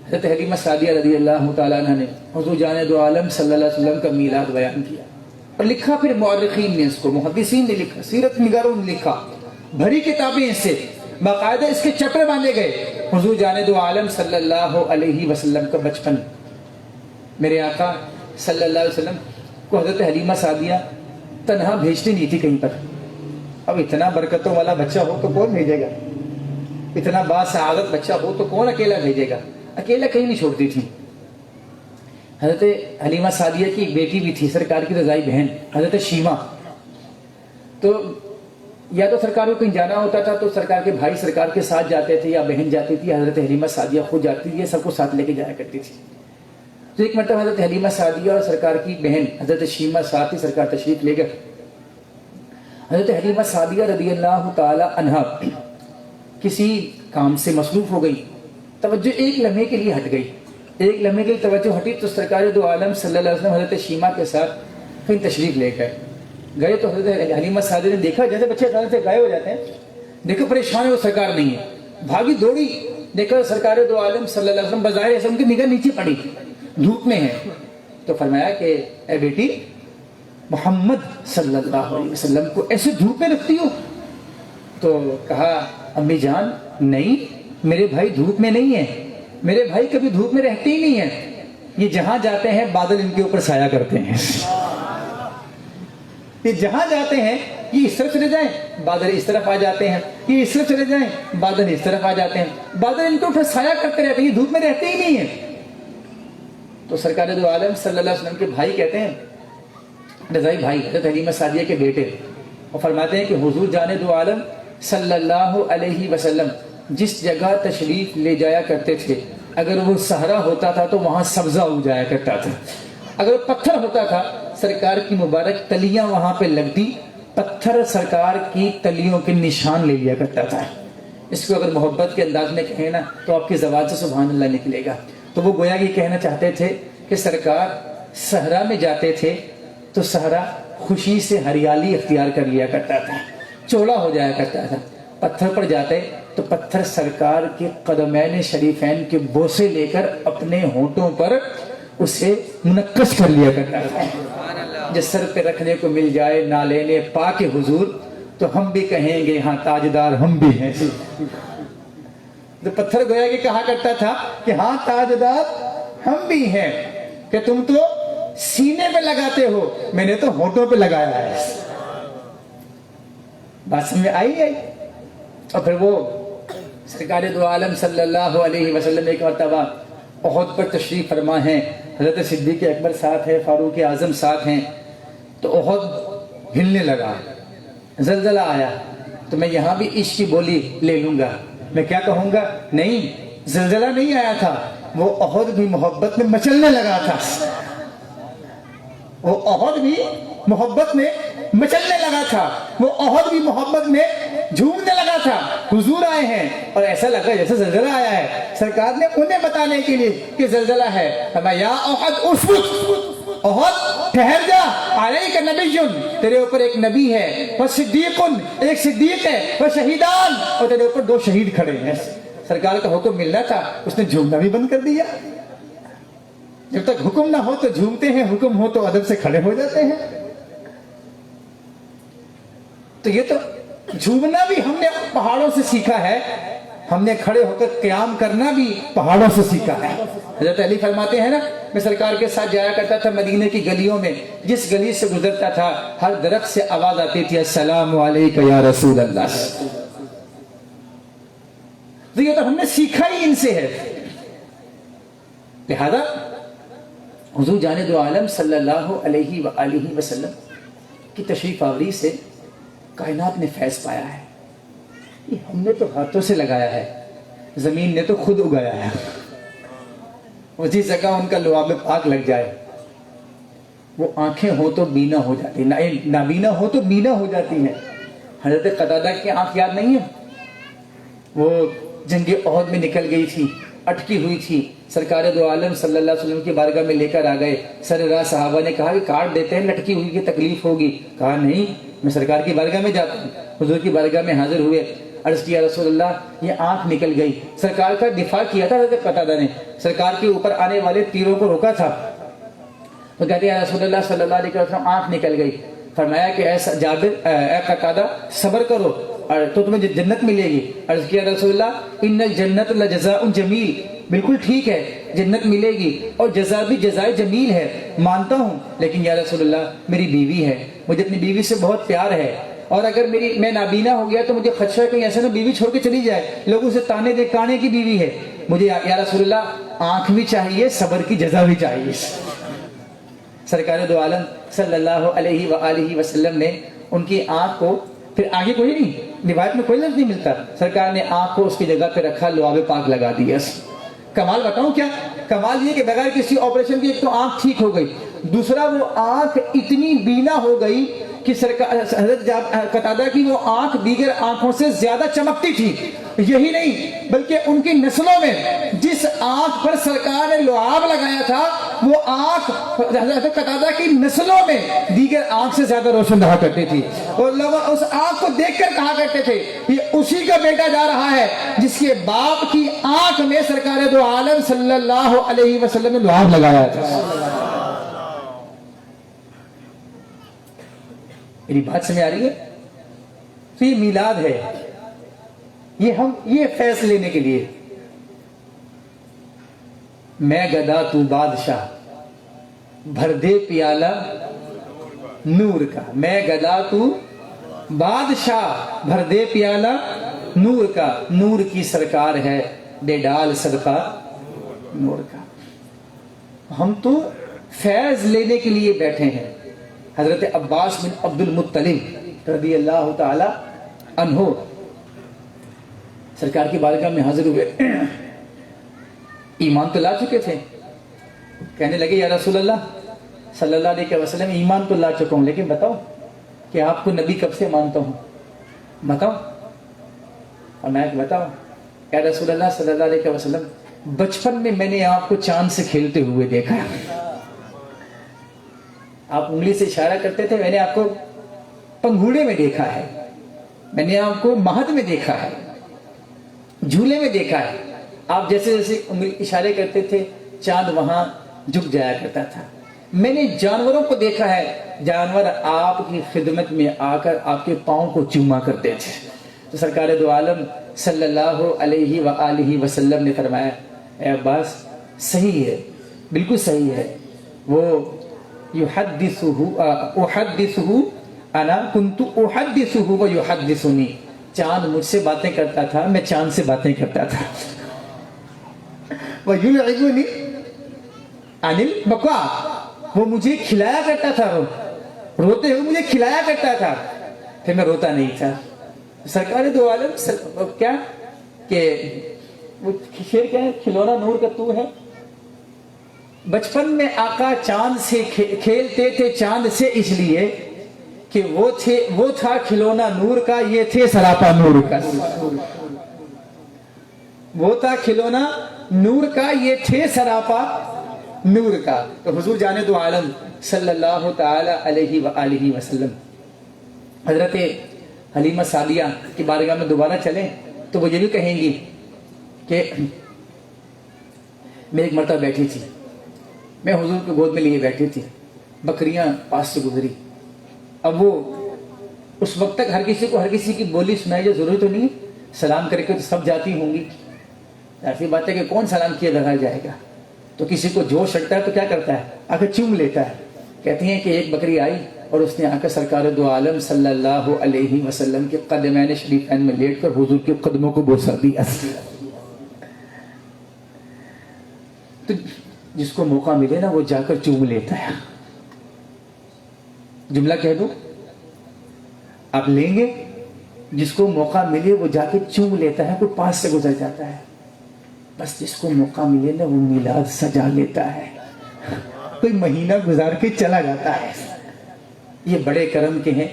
حضرت حلیمہ سعدیہ رضی اللہ تعالیٰ عنہ نے حضور جانے دو عالم صلی اللہ علیہ وسلم کا میلاد بیان کیا اور لکھا. پھر مورخین نے اس کو, محدثین نے لکھا, سیرت نگاروں نے لکھا, بھری کتابیں اس سے, باقاعدہ اس کے چپڑے باندھے گئے. حضور جانے دو عالم صلی اللہ علیہ وسلم کا بچپن, میرے آقا صلی اللہ علیہ وسلم کو حضرت حلیمہ سعدیہ تنہا بھیجتی نہیں تھی کہیں پر. اب اتنا برکتوں والا بچہ ہو تو کون بھیجے گا, اتنا باسعادت بچہ ہو تو کون اکیلا بھیجے گا, اکیلا کہیں نہیں چھوڑتی تھی. حضرت حلیمہ سعدیہ کی ایک بیٹی بھی تھی, سرکار کی رضائی بہن حضرت شیمہ. تو یا تو سرکار کو کہیں جانا ہوتا تھا تو سرکار کے بھائی سرکار کے ساتھ جاتے تھے یا بہن جاتی تھی, حضرت حلیمہ سعدیہ خود جاتی تھی, سب کو ساتھ لے کے جایا کرتی تھی. تو ایک مرتبہ حضرت حلیمہ سعدیہ اور سرکار کی بہن حضرت شیمہ ساتھ ہی سرکار تشریف لے گئے. حضرت حلیمہ سعدیہ رضی اللہ تعالی عنہا کسی کام سے مصروف ہو گئی, توجہ ایک لمحے کے لیے ہٹ گئی. ایک لمحے کے لیے توجہ ہٹی تو سرکار دو عالم صلی اللہ علیہ وسلم حضرت شیمہ کے ساتھ پھر تشریف لے گئے تو حضرت حلیمہ سعدیہ نے دیکھا جیسے بچے اچانک سے غائب ہو جاتے ہیں, دیکھا پریشان ہے وہ سرکار نہیں ہے, بھاگی دوڑی, دیکھا سرکار دو عالم صلی اللہ علیہ وسلم بظاہر ایسے ان کی نگاہ نیچے پڑی, دھوپ میں ہے. تو فرمایا کہ اے بیٹی محمد صلی اللہ علیہ وسلم کو ایسے دھوپ میں رکھتی ہو؟ تو کہا امی جان نہیں, میرے بھائی دھوپ میں نہیں ہیں, میرے بھائی کبھی دھوپ میں رہتے ہی نہیں ہیں, یہ جہاں جاتے ہیں بادل ان کے اوپر سایہ کرتے ہیں. یہ جہاں جاتے ہیں یہ اس طرف چلے جائیں بادل اس طرف آ جاتے ہیں, یہ اس طرف چلے جائیں بادل اس طرف آ جاتے ہیں, بادل ان کے اوپر سایہ کرتے رہتے ہیں, یہ دھوپ میں رہتے ہی نہیں ہیں. تو سرکار دو عالم صلی اللہ علیہ وسلم کے بھائی کہتے ہیں، رضائی بھائی حضرت حلیمہ سعدیہ کے بیٹے، اور فرماتے ہیں کہ حضور جان دو عالم صلی اللہ علیہ وسلم جس جگہ تشریف لے جایا کرتے تھے، اگر وہ صحرا ہوتا تھا تو وہاں سبزہ اگ جایا کرتا تھا، اگر پتھر ہوتا تھا سرکار کی مبارک تلیاں وہاں پہ لگتی، پتھر سرکار کی تلیوں کے نشان لے لیا کرتا تھا۔ اس کو اگر محبت کے انداز میں کہیں نا تو آپ کی زبان سے سبحان اللہ نکلے گا۔ تو وہ گویا یہ کہنا چاہتے تھے کہ سرکار صحرا میں جاتے تھے تو صحرا خوشی سے ہریالی اختیار کر لیا کرتا تھا، چوڑا ہو جایا کرتا تھا۔ پتھر پر جاتے تو پتھر سرکار کے قدمین شریفین کے بوسے لے کر اپنے ہونٹوں پر اسے منقش کر لیا کرتا تھا۔ جس سر پہ رکھنے کو مل جائے نالین پاک حضور تو ہم بھی کہیں گے ہاں تاجدار ہم بھی ہیں۔ تو پتھر گویا کہ کہا کرتا تھا کہ ہاں تاجدار ہم بھی ہیں، کہ تم تو سینے پہ لگاتے ہو، میں نے تو ہونٹوں پہ لگایا ہے۔ بات سمجھ میں آئی ہے؟ اور پھر وہ سرکار دو عالم صلی اللہ علیہ وسلم ایک مرتبہ احد پر تشریف فرما ہیں، حضرت صدیق اکبر ساتھ ہے، فاروق اعظم ساتھ ہیں، تو احد ہلنے لگا، زلزلہ آیا، تو میں یہاں بھی عشق کی بولی لے لوں گا، میں کیا کہوں گا؟ نہیں، زلزلہ نہیں آیا تھا، وہ احد بھی محبت میں مچلنے لگا تھا، وہ احد بھی محبت میں مچلنے لگا تھا، وہ احد بھی محبت میں جھومنے لگا تھا۔ حضور آئے ہیں اور ایسا لگا جیسے زلزلہ آیا ہے، سرکار نے انہیں بتانے کے لیے کہ زلزلہ ہے، فرمایا یا احد اسکت، احد ٹھہر جا، علیک نبی، تیرے اوپر ایک نبی ہے، وصدیق، ایک صدیق ہے، وشہیدان، اور تیرے اوپر 2 شہید کھڑے ہیں۔ سرکار کا حکم ملنا تھا، اس نے جھومنا بھی بند کر دیا۔ جب تک حکم نہ ہو تو جھومتے ہیں، حکم ہو تو ادب سے کھڑے ہو جاتے ہیں۔ تو یہ تو جھومنا بھی ہم نے پہاڑوں سے سیکھا ہے، ہم نے کھڑے ہو کر قیام کرنا بھی پہاڑوں سے سیکھا ہے۔ حضرت علی فرماتے ہیں نا، میں سرکار کے ساتھ جایا کرتا تھا مدینے کی گلیوں میں، جس گلی سے گزرتا تھا ہر درخت سے آواز آتی تھی السلام علیکم یا رسول اللہ۔ تو یہ تو ہم نے سیکھا ہی ان سے ہے۔ لہذا حضور جان دو عالم صلی اللہ علیہ وآلہ وسلم کی تشریف آوری سے کائنات نے فیض پایا ہے۔ یہ ہم نے تو ہاتھوں سے لگایا ہے، زمین نے تو خود اگایا ہے۔ اسی جگہ ان کا لعاب پاک لگ جائے، وہ آنکھیں ہو تو بینا ہو جاتی، نابینا ہو تو بینا ہو جاتی ہیں۔ حضرت قتادہ کی آنکھ یاد نہیں ہے؟ وہ جنگ احد میں نکل گئی تھی، اٹکی ہوئی تھی، سرکار دو عالم صلی اللہ علیہ وسلم کی بارگاہ میں لے کر آ گئے۔ سر راہ صحابہ نے کہا کہ کاٹ دیتے ہیں، لٹکی ہوئی کی تکلیف ہوگی۔ کہا نہیں، میں سرکار کی بارگاہ میں جاتا ہوں۔ حضور کی بارگاہ میں حاضر ہوئے، عرض کیا رسول اللہ یہ آنکھ نکل گئی۔ سرکار کا دفاع کیا تھا حضرت قتادہ نے، سرکار کے اوپر آنے والے تیروں کو روکا تھا۔ تو کہتے ہیں رسول اللہ صلی اللہ علیہ وسلم آنکھ نکل گئی۔ فرمایا کہ ایسا جابر اے قتادہ صبر کرو اور تو تمہیں جنت ملے گی۔ عرض کیا رسول اللہ ان الجنت لجزاء جمیل، بالکل ٹھیک ہے جنت ملے گی اور جزا بھی جزائے جمیل ہے، مانتا ہوں، لیکن یا رسول اللہ میری بیوی ہے، مجھے اپنی بیوی سے بہت پیار ہے، اور اگر میں نابینا ہو گیا تو مجھے خدشہ ہے کہیں ایسا نہ بیوی چھوڑ کے چلی جائے، لوگوں سے تانے دے کانے کی بیوی ہے، مجھے یا رسول اللہ آنکھ بھی چاہیے، صبر کی جزا بھی چاہیے۔ سرکار دو عالم صلی اللہ علیہ وآلہ وسلم نے ان کی آنکھ کو، پھر آگے کوئی نہیں، روایت میں کوئی لفظ نہیں ملتا، سرکار نے آنکھ کو اس کی جگہ پہ رکھا، لعاب پاک لگا دیا۔ کمال بتاؤں کیا؟ کمال یہ کہ بغیر کسی آپریشن کی ایک تو آنکھ ٹھیک ہو گئی، دوسرا وہ آنکھ اتنی بینا ہو گئی کہ حضرت قتادہ کی وہ آنکھ دیگر آنکھوں سے زیادہ چمکتی تھی۔ یہی نہیں بلکہ ان کی نسلوں میں جس آنکھ پر سرکار نے لعاب لگایا تھا وہ آنکھ حضرت قتادہ کی نسلوں میں دیگر آنکھ سے زیادہ روشن رہا کرتی تھی، اور لوگ اس آنکھ کو دیکھ کر کہا کرتے تھے یہ اسی کا بیٹا جا رہا ہے جس کے باپ کی آنکھ میں سرکار دو عالم صلی اللہ علیہ وسلم نے لعاب لگایا تھا۔ میری بات سمجھ آ رہی ہے؟ تو یہ میلاد ہے، یہ فیصلے لینے کے لیے میں گدا تو بادشاہ بھر دے پیالہ نور کا، میں گدا تو بادشاہ بھر دے پیالہ نور کا، نور کی سرکار ہے دے ڈال صدقہ نور کا۔ ہم تو فیض لینے کے لیے بیٹھے ہیں. حضرت عباس بن عبد المطلب رضی اللہ تعالی عنہ سرکار کی بارگاہ میں حاضر ہوئے. ایمان تو لا چکے تھے. کہنے لگے یا رسول اللہ صلی اللہ علیہ وسلم, ایمان تو لا چکا ہوں, لیکن بتاؤ کہ آپ کو نبی کب سے مانتا ہوں, بتاؤ. اور میں بتاؤ یا رسول اللہ صلی اللہ علیہ وسلم, بچپن میں نے آپ کو چاند سے کھیلتے ہوئے دیکھا. آپ انگلی سے اشارہ کرتے تھے, میں نے آپ کو پنگھوڑے میں دیکھا ہے, میں نے آپ کو مہد میں دیکھا ہے, جھولے میں دیکھا ہے. آپ جیسے جیسے انگلی اشارے کرتے تھے چاند وہاں جھک جایا کرتا تھا. میں نے جانوروں کو دیکھا ہے, جانور آپ کی خدمت میں آ کر آپ کے پاؤں کو چوما کرتے تھے. تو سرکار دو عالم صلی اللہ علیہ وآلہ وسلم نے فرمایا اے عباس صحیح ہے, بالکل صحیح ہے. وہ احدثہ انا کنت احدثہ ویحدثنی, چاند مجھ سے باتیں کرتا تھا, میں چاند سے باتیں کرتا تھا. ویلعبنی عن البکاء, وہ مجھے کھلایا کرتا تھا, روتے ہوئے مجھے کھلایا کرتا تھا, پھر میں روتا نہیں تھا. سرکار دو عالم کیا کہ وہ شعر کیا ہے, کھلونا نور کا تو ہے. بچپن میں آقا چاند سے کھیلتے تھے, چاند سے اس لیے کہ وہ تھا کھلونا نور کا, یہ تھے سراپا نور کا. وہ تھا کھلونا نور کا, یہ تھے سراپا نور کا. تو حضور جانے دو عالم صلی اللہ تعالی علیہ وآلہ وسلم حضرت حلیمہ سعدیہ کی بارگاہ میں دوبارہ چلیں تو وہ یہ بھی کہیں گی کہ میں ایک مرتبہ بیٹھی تھی, میں حضور کی گود میں لیے بیٹھی تھی, بکریاں پاس سے گزری. اب وہ اس وقت تک ہر کسی کی بولی سنائی جو ضروری تو نہیں, سلام کر کے تو سب جاتی ہوں گی. ایسی بات ہے کہ کون سلام کیا لگا جائے گا, تو کسی کو جوش چڑھتا ہے تو کیا کرتا ہے, آ کے چوم لیتا ہے. کہتی ہیں کہ ایک بکری آئی اور اس نے آ کر سرکار دو عالم صلی اللہ علیہ وسلم کے قدمین شریفین میں لیٹ کر حضور کے قدموں کو بوسہ دیا. تو جس کو موقع ملے نا وہ جا کر چوم لیتا ہے. جملہ کہہ دو, آپ لیں گے, جس کو موقع ملے وہ جا کے چوم لیتا ہے, کوئی پاس سے گزر جاتا ہے. بس جس کو موقع ملے نا وہ میلاد سجا لیتا ہے, کوئی مہینہ گزار کے چلا جاتا ہے. یہ بڑے کرم کے ہیں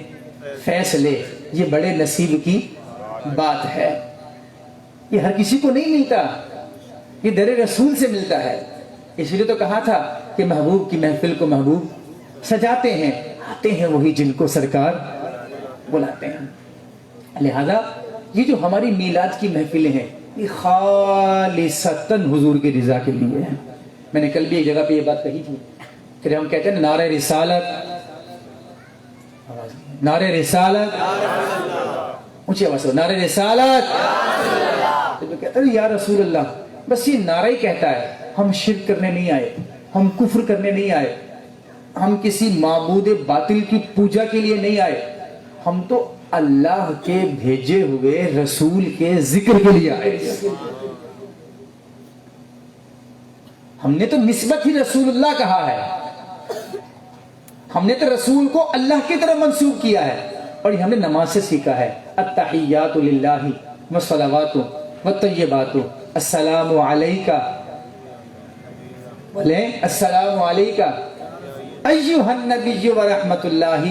فیصلے, یہ بڑے نصیب کی بات ہے. یہ ہر کسی کو نہیں ملتا, یہ در رسول سے ملتا ہے. اس لیے تو کہا تھا کہ محبوب کی محفل کو محبوب سجاتے ہیں, آتے ہیں وہی جن کو سرکار بلاتے ہیں. لہذا یہ جو ہماری میلاد کی محفلیں ہیں یہ خالصتاً حضور کی رضا کے لیے ہیں. میں نے کل بھی ایک جگہ پہ یہ بات کہی تھی, پھر ہم کہتے ہیں نعرہ رسالت, نعرہ رسالت, اونچی آواز سے نعرہ رسالت. تو میں کہتا ہوں یا رسول اللہ, بس یہ نعرہ ہی کہتا ہے, ہم شرک کرنے نہیں آئے, ہم کفر کرنے نہیں آئے, ہم کسی معبود باطل کی پوجا کے لیے نہیں آئے, ہم تو اللہ کے بھیجے ہوئے رسول کے ذکر کے لیے آئے. ہم نے تو نسبت ہی رسول اللہ کہا ہے, ہم نے تو رسول کو اللہ کی طرف منسوب کیا ہے, اور یہ ہم نے نماز سے سیکھا ہے. التحیات للہ والصلوات والطیبات, السلام علیکہ, بولیں السلام علیکہ ایھا النبی ورحمۃ اللہ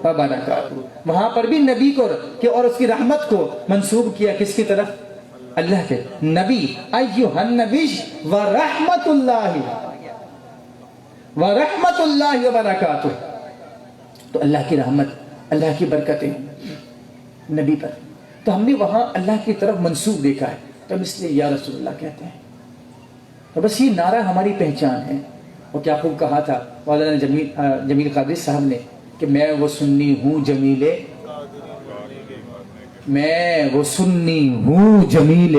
وبرکاتہ. وہاں پر بھی نبی کو اور اس کی رحمت کو منسوب کیا کس کی طرف, اللہ کے نبی. ایھا النبی ورحمۃ اللہ وبرکاتہ, تو اللہ کی رحمت, اللہ کی برکتیں نبی پر, تو ہم نے وہاں اللہ کی طرف منسوب دیکھا ہے, تو ہم اس لیے یا رسول اللہ کہتے ہیں. تو بس یہ نعرہ ہماری پہچان ہے. اور کیا خوب کہا تھا مولانا جمیل قادری صاحب نے کہ میں وہ سنی ہوں جمیل, میں وہ سنی ہوں جمیل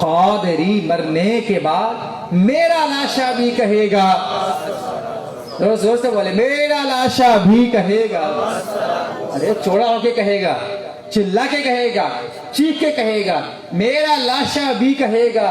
قادری, مرنے کے بعد میرا لاشا بھی کہے گا, زور سے بولے میرا لاشا بھی کہے گا. ارے چوڑا ہو کے کہے گا, چلا کے کہے گا, چیخ کے کہے گا, میرا لاشا بھی کہے گا.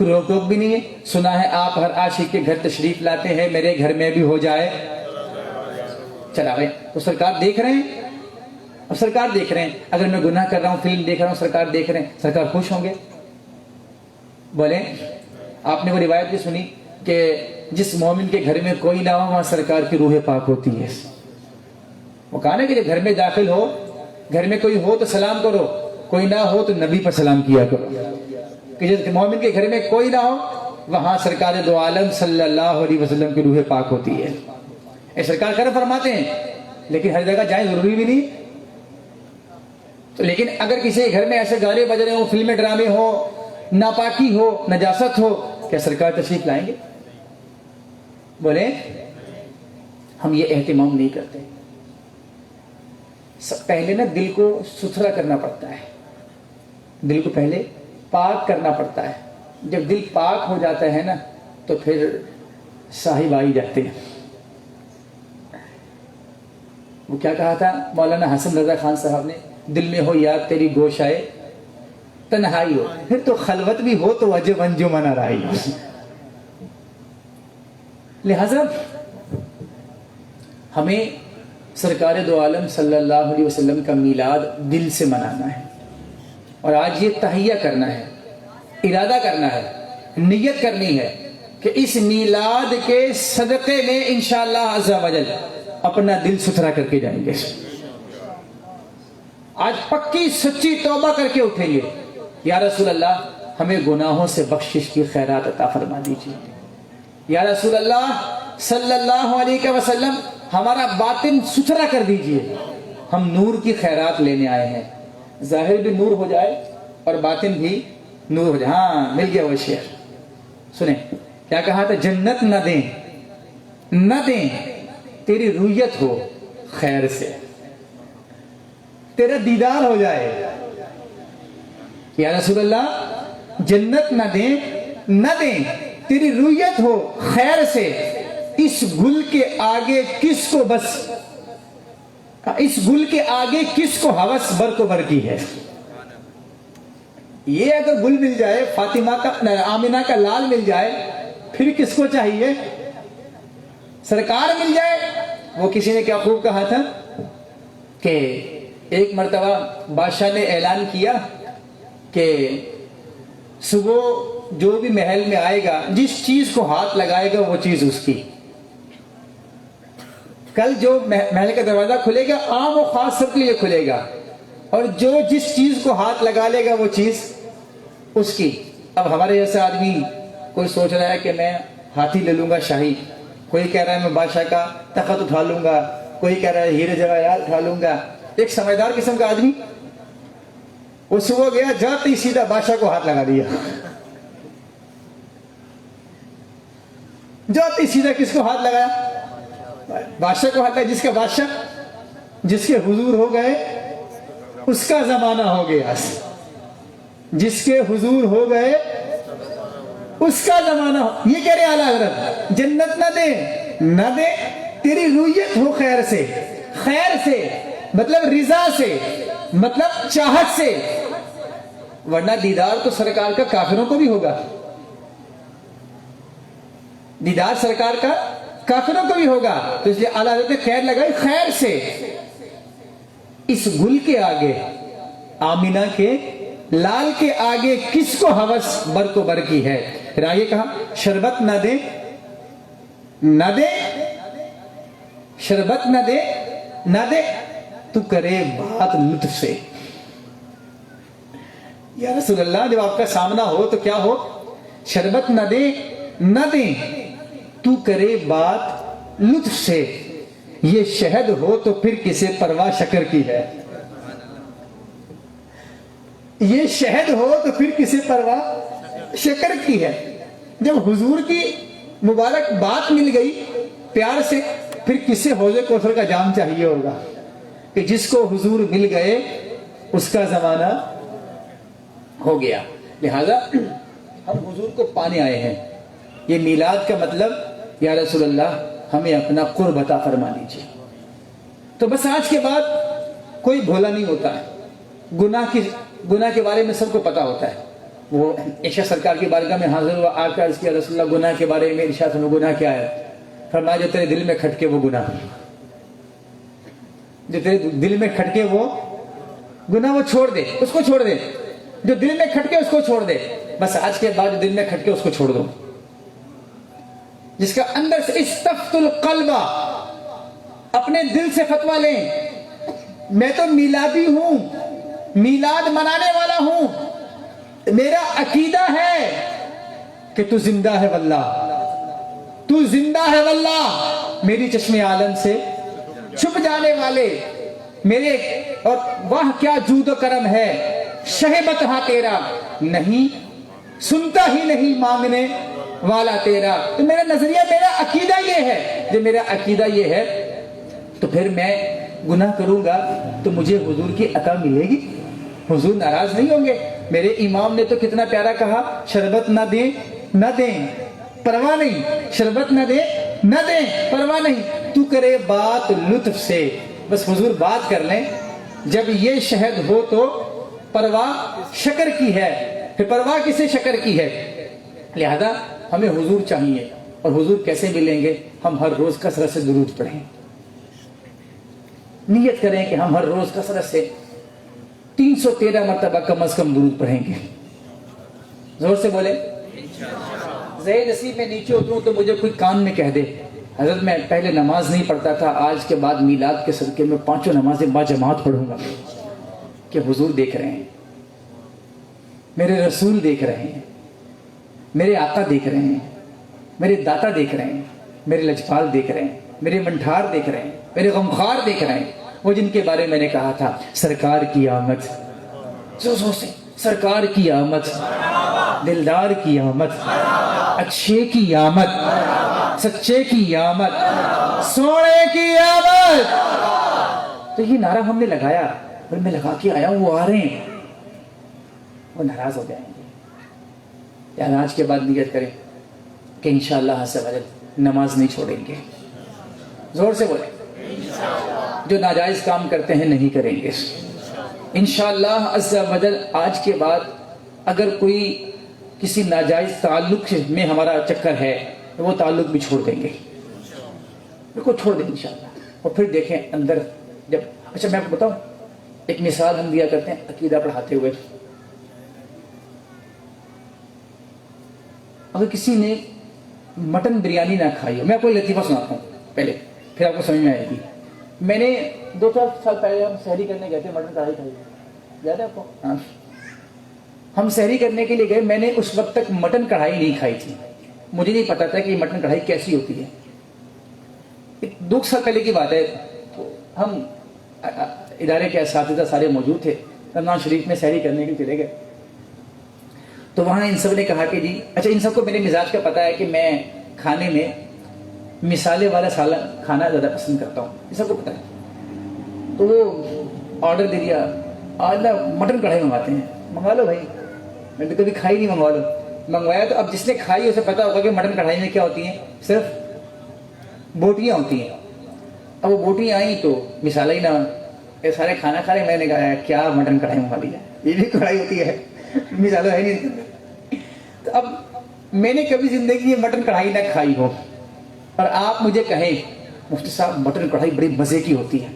کوئی روک ٹوک بھی نہیں ہے. سنا ہے آپ ہر عاشق کے گھر تشریف لاتے ہیں, میرے گھر میں بھی ہو جائے. چلا گئے تو سرکار دیکھ رہے ہیں. اب سرکار دیکھ رہے ہیں, اگر میں گناہ کر رہا ہوں, فلم دیکھ رہا ہوں, سرکار دیکھ رہے ہیں, سرکار خوش ہوں گے؟ بولیں. آپ نے وہ روایت بھی سنی کہ جس مومن کے گھر میں کوئی نہ ہو وہاں سرکار کی روح پاک ہوتی ہے. وہ کہا نا کہ جب گھر میں داخل ہو, گھر میں کوئی ہو تو سلام کرو, کوئی نہ ہو تو نبی پر سلام کیا کرو. کہ جس مومن کے گھر میں کوئی نہ ہو وہاں سرکار دو عالم صلی اللہ علیہ وسلم کی روح پاک ہوتی ہے. اے سرکار کرم فرماتے ہیں, لیکن ہر جگہ جائیں ضروری بھی نہیں. تو لیکن اگر کسی گھر میں ایسے گانے بج رہے ہوں, فلمیں ڈرامے ہو, ناپاکی ہو, نجاست ہو, کیا سرکار تشریف لائیں گے؟ بولے ہم یہ اہتمام نہیں کرتے. پہلے نا دل کو ستھرا کرنا پڑتا ہے, دل کو پہلے پاک کرنا پڑتا ہے. جب دل پاک ہو جاتا ہے نا تو پھر صاحب آئی جاتے ہیں. وہ کیا کہا تھا مولانا حسن رضا خان صاحب نے, دل میں ہو یاد تیری گوش آئے, تنہائی ہو, پھر تو خلوت بھی ہو تو عجب انجمن آرائی. لہذا ہمیں سرکار دو عالم صلی اللہ علیہ وسلم کا میلاد دل سے منانا ہے. اور آج یہ تہیہ کرنا ہے, ارادہ کرنا ہے, نیت کرنی ہے کہ اس میلاد کے صدقے میں انشاءاللہ عز و جل اپنا دل ستھرا کر کے جائیں گے. آج پکی سچی توبہ کر کے اٹھیں گے, یا رسول اللہ ہمیں گناہوں سے بخشش کی خیرات عطا فرما دیجیے. یا رسول اللہ صلی اللہ علیہ وسلم ہمارا باطن ستھرا کر دیجیے, ہم نور کی خیرات لینے آئے ہیں. ظاہر بھی نور ہو جائے اور باطن بھی نور ہو جائے. ہاں مل گیا وہ شعر. سنیں کیا کہا تھا, جنت نہ دیں نہ دیں تیری رویت ہو خیر سے, تیرا دیدار ہو جائے. یا رسول اللہ جنت نہ دیں نہ دیں تیری رویت ہو خیر سے, اس گل کے آگے کس کو بس, اس گل کے آگے کس کو ہوس بر کو بر کی ہے. یہ اگر گل مل جائے, فاطمہ کا آمنہ کا لال مل جائے, پھر کس کو چاہیے؟ سرکار مل جائے. وہ کسی نے کیا خوب کہا تھا کہ ایک مرتبہ بادشاہ نے اعلان کیا کہ صبح جو بھی محل میں آئے گا, جس چیز کو ہاتھ لگائے گا وہ چیز اس کی. کل جو محل کا دروازہ کھلے گا عام و خاص سب کے لیے کھلے گا, اور جو جس چیز کو ہاتھ لگا لے گا وہ چیز اس کی. اب ہمارے جیسا آدمی کوئی سوچ رہا ہے کہ میں ہاتھی لے لوں گا شاہی, کوئی کہہ رہا ہے میں بادشاہ کا تخت اٹھا لوں گا, کوئی کہہ رہا ہے ہیرے جواہرات اٹھا لوں گا. ایک سمجھدار قسم کا آدمی وہ صبح گیا, جاتے ہی سیدھا بادشاہ کو ہاتھ لگا دیا. جاتے ہی سیدھا کس کو ہاتھ لگایا؟ بادشاہ کو ہاتھ لگایا. جس کا بادشاہ جس کے حضور ہو گئے اس کا زمانہ ہو گیا, جس کے حضور ہو گئے اس کا زمانہ ہو. یہ کہہ رہے اعلیٰ حضرت, جنت نہ دے نہ دے تیری رویت ہو خیر سے. خیر سے مطلب رضا سے, مطلب چاہت سے, ورنہ دیدار تو سرکار کا کافروں کو بھی ہوگا. دیدار سرکار کا کافروں کو بھی ہوگا. تو اس لیے اعلیٰ حضرت نے خیر لگائی, خیر سے. اس گل کے آگے, آمینہ کے لال کے آگے کس کو ہوس بر کو بر کی ہے. پھر آگے کہا شربت نہ دے نہ دے, شربت نہ دے نہ دے تو کرے بات لطف سے. یا رسول اللہ جب آپ کا سامنا ہو تو کیا ہو؟ شربت نہ دے نہ دے تو کرے بات لطف سے. یہ شہد ہو تو پھر کسے پرواہ شکر کی ہے. یہ شہد ہو تو پھر کسے پرواہ شکر کی ہے. جب حضور کی مبارک بات مل گئی پیار سے, پھر کسے حوض کوثر کا جام چاہیے ہوگا کہ جس کو حضور مل گئے اس کا زمانہ ہو گیا. لہذا ہم حضور کو پانے آئے ہیں. یہ میلاد کا مطلب یا رسول اللہ ہمیں اپنا قرب عطا فرما دیجیے. تو بس آج کے بعد کوئی بھولا نہیں ہوتا ہے. گناہ کے بارے میں سب کو پتا ہوتا ہے. وہ ایک شخص سرکار کی بارگاہ میں حاضر ہوا، آ کر عرض کیا رسول اللہ گناہ کے بارے میں ارشاد فرمائے، گناہ کیا ہے؟ فرمایا جو تیرے دل میں کھٹکے وہ گناہ، جو تیرے دل میں کھٹکے وہ گناہ، وہ چھوڑ دے، اس کو چھوڑ دے، جو دل میں کھٹکے اس کو چھوڑ دے، بس آج کے بعد جو دل میں کھٹکے اس کو چھوڑ دو، جس کا اندر سے استفت القلب، اپنے دل سے فتویٰ لیں، میں تو میلادی ہوں، میلاد منانے والا ہوں، میرا عقیدہ ہے کہ تو زندہ ہے واللہ، تو زندہ ہے واللہ، میری چشم عالم سے چھپ جانے والے میرے، اور واہ کیا جود و کرم ہے، شہبت ہاں تیرا، نہیں سنتا ہی نہیں مانگنے والا تیرا۔ تو میرا نظریہ، میرا عقیدہ یہ ہے، جو میرا عقیدہ یہ ہے تو پھر میں گناہ کروں گا تو مجھے حضور کی عطا ملے گی، حضور ناراض نہیں ہوں گے۔ میرے امام نے تو کتنا پیارا کہا، شربت نہ دیں نہ دیں پرواہ نہیں، شربت نہ دیں نہ دیں پرواہ نہیں، تو کرے بات لطف سے، بس حضور بات کر لیں، جب یہ شہد ہو تو پرواہ شکر کی ہے، پھر پرواہ کسے شکر کی ہے۔ لہذا ہمیں حضور چاہیے، اور حضور کیسے ملیں گے؟ ہم ہر روز کثرت سے درود پڑھیں، نیت کریں کہ ہم ہر روز کثرت سے 313 مرتبہ کم از کم درود پڑھیں گے۔ زور سے بولیں، زیر نصیب میں نیچے اتروں تو مجھے کوئی کان میں کہہ دے، حضرت میں پہلے نماز نہیں پڑھتا تھا، آج کے بعد میلاد کے صدقے میں 5 نمازیں با جماعت پڑھوں گا، کہ حضور دیکھ رہے ہیں، میرے رسول دیکھ رہے ہیں، میرے آقا دیکھ رہے ہیں، میرے داتا دیکھ رہے ہیں، میرے لجپال دیکھ رہے ہیں، میرے منٹھار دیکھ رہے ہیں، میرے غمخوار دیکھ رہے ہیں، وہ جن کے بارے میں نے کہا تھا سرکار کی آمد، زور سے سرکار کی آمد، دلدار کی آمد، اچھے کی آمد، سچے کی آمد، سونے کی آمد۔ تو یہ نعرہ ہم نے لگایا، اور میں لگا کے آیا ہوں، وہ آ رہے ہیں، وہ ناراض ہو جائیں گے۔ یعنی آج کے بعد نیت کریں کہ انشاءاللہ عز و جل نماز نہیں چھوڑیں گے، زور سے بولیں، جو ناجائز کام کرتے ہیں نہیں کریں گے انشاءاللہ عز و جل۔ آج کے بعد اگر کوئی کسی ناجائز تعلق میں ہمارا چکر ہے تو وہ تعلق بھی چھوڑ دیں گے، بالکل چھوڑ دیں انشاءاللہ۔ اور پھر دیکھیں اندر جب، اچھا میں آپ کو بتاؤں، ایک مثال ہم دیا کرتے ہیں عقیدہ پڑھاتے ہوئے، اگر کسی نے مٹن بریانی نہ کھائی ہے، میں آپ کو لطیفہ سناتا ہوں پہلے، پھر آپ کو سمجھ میں آئے گی۔ میں نے 2-4 سال پہلے ہم سحری کرنے گئے تھے، مٹن کڑھائی کھائی، یاد ہے آپ کو؟ ہاں، ہم سحری کرنے کے لیے گئے، میں نے اس وقت تک مٹن کڑھائی نہیں کھائی تھی، مجھے نہیں پتا تھا کہ یہ مٹن کڑھائی کیسی ہوتی ہے۔ 2 سال پہلے کی بات ہے، ہم ادارے کے اساتذہ سارے موجود تھے، رمضان شریف میں سحری کرنے کے لیے چلے گئے، تو وہاں ان سب نے کہا کہ جی، اچھا ان سب کو میرے مزاج کا پتا ہے کہ میں کھانے میں مثالے والا سالن کھانا زیادہ پسند کرتا ہوں، یہ سب کو پتا ہے۔ تو وہ آرڈر دے دیا، آج مٹن کڑھائی منگواتے ہیں، منگوا لو بھائی، میں نے کبھی کھائی نہیں، منگوا لو۔ منگوایا تو اب جس نے کھائی اسے پتا ہوگا کہ مٹن کڑھائی میں کیا ہوتی ہیں، صرف بوٹیاں ہوتی ہیں۔ اب وہ بوٹیاں آئیں تو مثالہ ہی نہ، یہ سارے کھانا کھا رہے، میں نے کہا کیا مٹن کڑھائی منگوا لیا، یہ بھی کڑھائی ہوتی ہے، مثالہ ہے نہیں۔ تو اب میں نے کبھی زندگی میں مٹن کڑھائی نہ کھائی ہو، اور آپ مجھے کہیں مفتی صاحب مٹن کڑھائی بڑی مزے کی ہوتی ہے،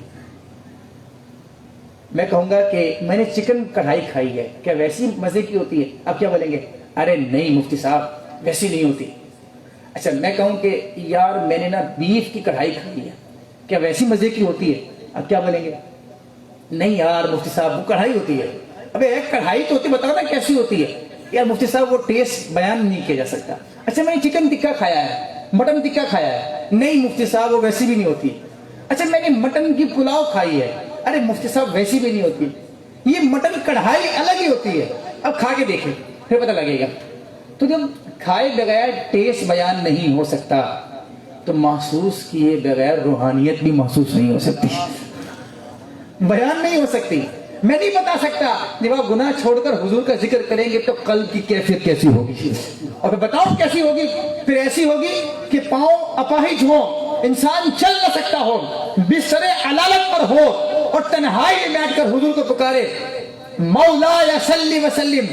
میں کہوں گا کہ میں نے چکن کڑھائی کھائی ہے، کیا ویسی مزے کی ہوتی ہے؟ آپ کیا بولیں گے؟ ارے نہیں مفتی صاحب ویسی نہیں ہوتی۔ اچھا میں کہوں کہ یار میں نے نا بیف کی کڑھائی کھائی ہے، کیا ویسی مزے کی ہوتی ہے؟ آپ کیا بولیں گے؟ نہیں یار مفتی صاحب وہ کڑھائی ہوتی ہے۔ ابے ایک کڑھائی تو ہوتی، بتاؤ نا کیسی ہوتی ہے؟ یار مفتی صاحب وہ ٹیسٹ بیان نہیں کیا جا سکتا۔ اچھا میں نے چکن ٹکا کھایا ہے، مٹن ٹکا کھایا ہے، نہیں مفتی صاحب وہ ویسی بھی نہیں ہوتی۔ اچھا میں نے مٹن کی پلاؤ کھائی ہے، ارے مفتی صاحب ویسی بھی نہیں ہوتی۔ یہ مٹن کڑھائی الگ ہی ہوتی ہے، اب کھا کے دیکھیں پھر پتہ لگے گا۔ تو جب کھائے بغیر ٹیسٹ بیان نہیں ہو سکتا تو محسوس کیے بغیر روحانیت بھی محسوس نہیں ہو سکتی، بیان نہیں ہو سکتی۔ میں نہیں بتا سکتا جب آپ گناہ چھوڑ کر حضور کا ذکر کریں گے تو قلب کی کیفیت کیسی ہوگی، اور پھر بتاؤ کیسی ہوگی؟ پھر ایسی ہوگی کہ پاؤں اپاہج ہو، انسان چل نہ سکتا ہو، بستر علالت پر ہو، اور تنہائی میں بیٹھ کر حضور کو پکارے مولا یا صلی وسلم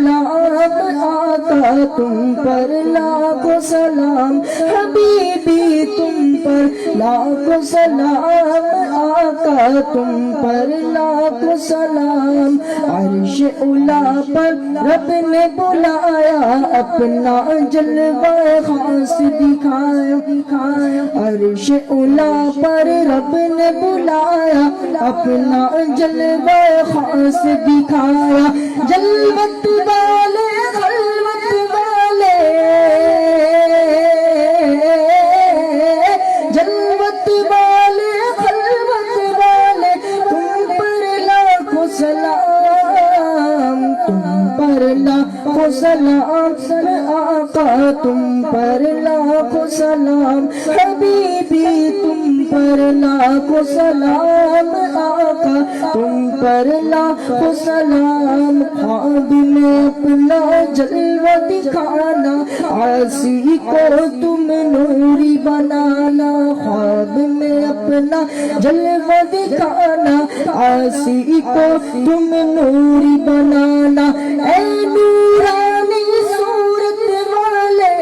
سلام آقا تم پر لاکھوں سلام حبیبی تم پر لاکھوں سلام آقا تم پر لاکھوں سلام عرش اولا پر رب نے بلایا اپنا جلوہ خاص دکھایا عرش اولا پر رب نے بلایا اپنا جلوہ خاص دکھایا جلوت والے خلوت والے جلوت والے خلوت والے تم پر لاکھوں سلام تم پر لاکھوں سلام آقا تم پر لاکھوں سلام حبیبی تم پر لاکھوں سلام آقا تم پر لاکھوں سلام خواب میں اپنا جلوہ دکھانا عاصی کو تم نوری بنانا خواب میں اپنا جلوہ دکھانا عاصی کو تم نوری بنانا اے نورانی صورت والے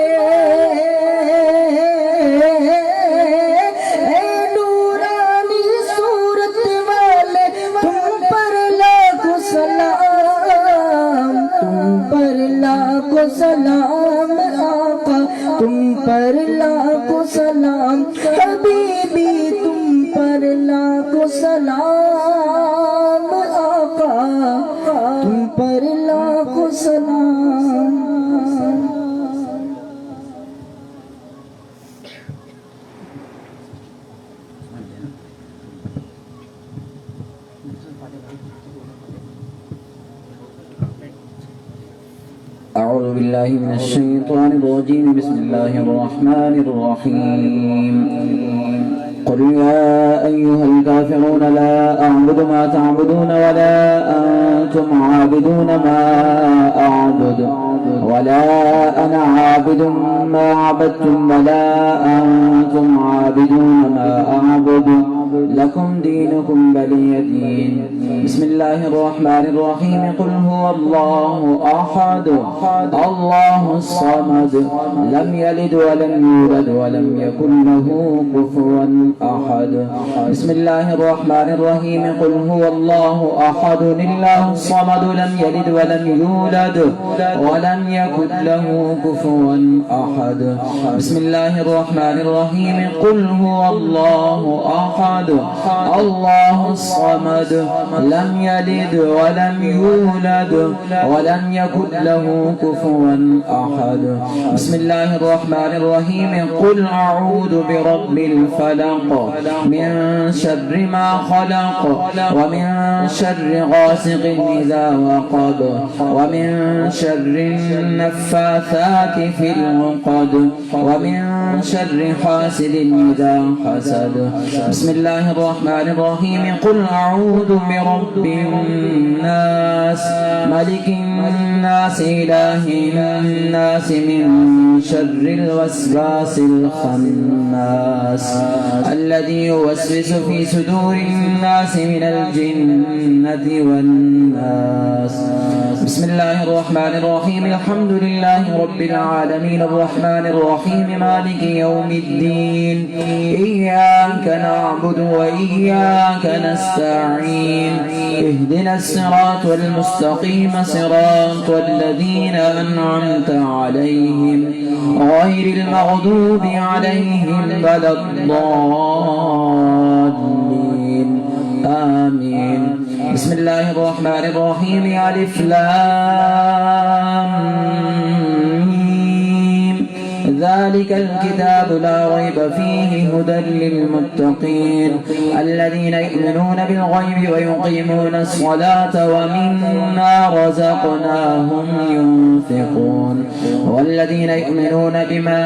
اے نورانی صورت والے تم پر لاکھوں سلام تم پر لاکھوں سلام آقا تم پر لاکھوں سلام حبیبی تم پر لاکھوں سلام آقا تم پر لاکھوں سلام أعوذ بالله من الشيطان الرجيم بسم الله الرحمن الرحيم قل يا أيها الكافرون لا أعبد ما تعبدون ولا أنتم عابدون ما أعبد ولا أنا عابد ما عبدتم ولا أنتم عابدون ما أعبد لكم دينكم ولي دين بسم الله الرحمن الرحيم قل هو الله أحد الله الصمد لم يلد ولم يولد ولم يكن له كفوا أحد بسم الله الرحمن الرحيم قل هو الله أحد الله الصمد لم يلد ولم يولد ولم يكن له كفوا أحد بسم الله الرحمن الرحيم قل هو الله أحد الله الصمد لم يلد ولم يولد ولم يكن له كفوا أحد بسم الله الرحمن الرحيم قل أعوذ برب الفلق من شر ما خلق ومن شر غاسق إذا وقب ومن شر النفاثات في العقد ومن شر حاسد إذا حسد بسم الله الرحمن الرحيم قل أعوذ برب الناس ملك الناس إله الناس من شر الوسواس الخناس الذي يوسوس في صدور الناس من الجنة والناس بسم الله الرحمن الرحيم الحمد لله رب العالمين الرحمن الرحيم مالك يوم الدين إياك نعبد وإياك نستعين اهدنا الصراط المستقيم صراط الذين أنعمت عليهم غير المغضوب عليهم ولا الضالين آمين بسم الله الرحمن الرحيم ألف لام ميم ذلك الكتاب لا ريب فيه هدى للمتقين الذين يؤمنون بالغيب ويقيمون الصلاة ومما رزقناهم ينفقون والذين يؤمنون بما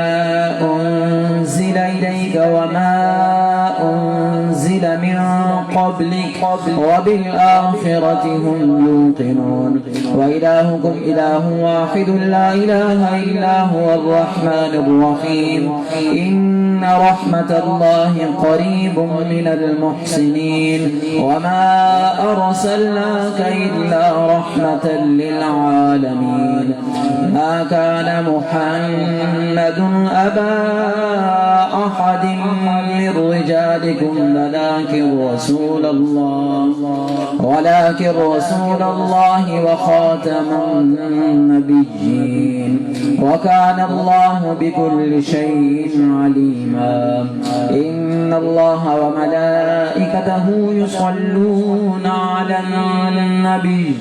أنزل إليك وما أنزل من قبلك وبالآخرة هم يوقنون وإلهكم إله واحد لا إله إلا هو الرحمن الرحيم إن رحمة الله قريب من المحسنين وما أرسلناك إلا رحمة للعالمين ما كان محمد أبا أحد من رجالكم ولكن رسول الله وخاتم النبيين وكان الله بكل شيء عليما إن الله وملائكته يصلون على النبي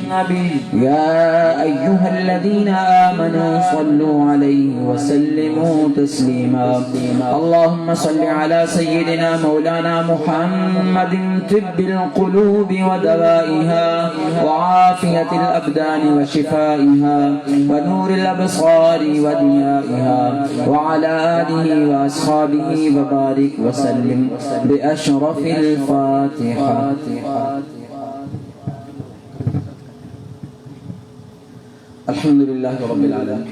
يا أيها الذين آمنوا صلوا عليه وسلموا تسليما اللهم صل على سيدنا مولانا محمد طب القلوب ودوائها وعافية الأبدان وشفائها ونور الأبصار وديائها وعلى آله وأصحابه وبارك وسلم بأشرف الفاتحة. الحمد لله رب العالمين.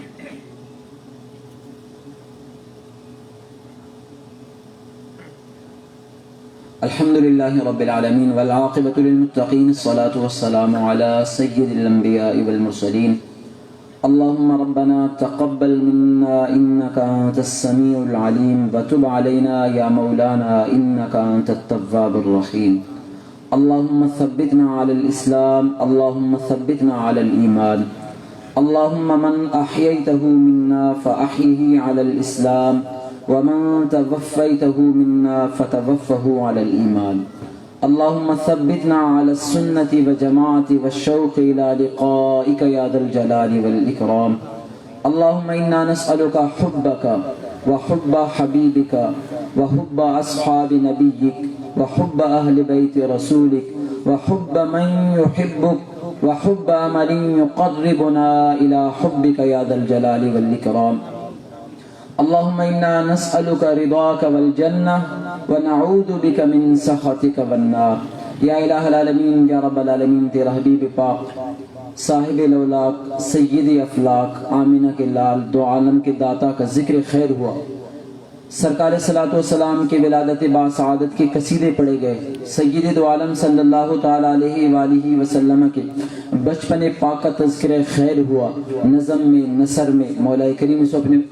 الحمد لله رب العالمين والعاقبة للمتقين الصلاة والسلام على سيد الأنبياء والمرسلين. اللهم ربنا تقبل منا إنك أنت السميع العليم وتب علينا يا مولانا إنك أنت التواب الرحيم. اللهم ثبتنا على الإسلام اللهم ثبتنا على الإيمان. اللهم من أحييته منا فأحيه على الإسلام ومن توفيته منا فتوفه على الإيمان. اللهم ثبتنا على السنة وجماعة والشوق إلى لقائك يا ذا الجلال والإكرام. اللهم إنا نسألك حبك وحب حبيبك وحب أصحاب نبيك وحب أهل بيت رسولك وحب من يحبك وحب عمل يقربنا إلى حبك يا ذا الجلال والإكرام. اللهم إنا نسألك رضاك والجنة ونعوذ بك من سخطك والنار. یا الہ العالمین یا رب العالمین تیرا حبیب پاک صاحب الاولاق سید افلاق آمینہ کے لال دو عالم کے داتا کا ذکر خیر ہوا. سرکار صلاۃ والسلام کے ولادت باسعادت کے قصیدے پڑھے گئے. سید دو عالم صلی اللہ تعالیٰ علیہ وآلہ وسلم کے بچپن پاک کا تذکرہ خیر ہوا. نظم میں نثر میں مولا کریم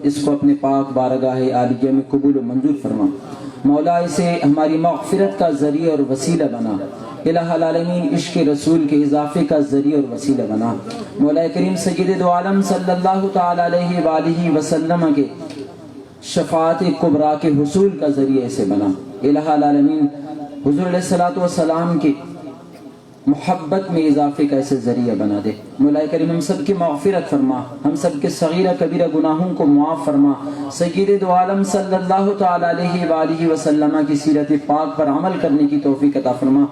اس کو اپنے پاک بارگاہ عالیہ میں قبول و منظور فرما. مولا اسے ہماری مغفرت کا ذریعہ اور وسیلہ بنا. الہ العالمین عشق رسول کے اضافے کا ذریعہ اور وسیلہ بنا. مولا کریم سید دو عالم صلی اللہ تعالیٰ علیہ وآلہ وسلم کے شفاعت کبریٰ کے حصول کا ذریعہ سے بنا. الہ العالمین حضور علیہ الصلوۃ والسلام کی محبت میں اضافے کا ایسے ذریعہ بنا دے. مولا کریم ہم سب کی مغفرت فرما, ہم سب کے صغیرہ کبیرہ گناہوں کو معاف فرما. سید دو عالم صلی اللہ تعالیٰ علیہ وآلہ وسلم کی سیرت پاک پر عمل کرنے کی توفیق عطا فرما.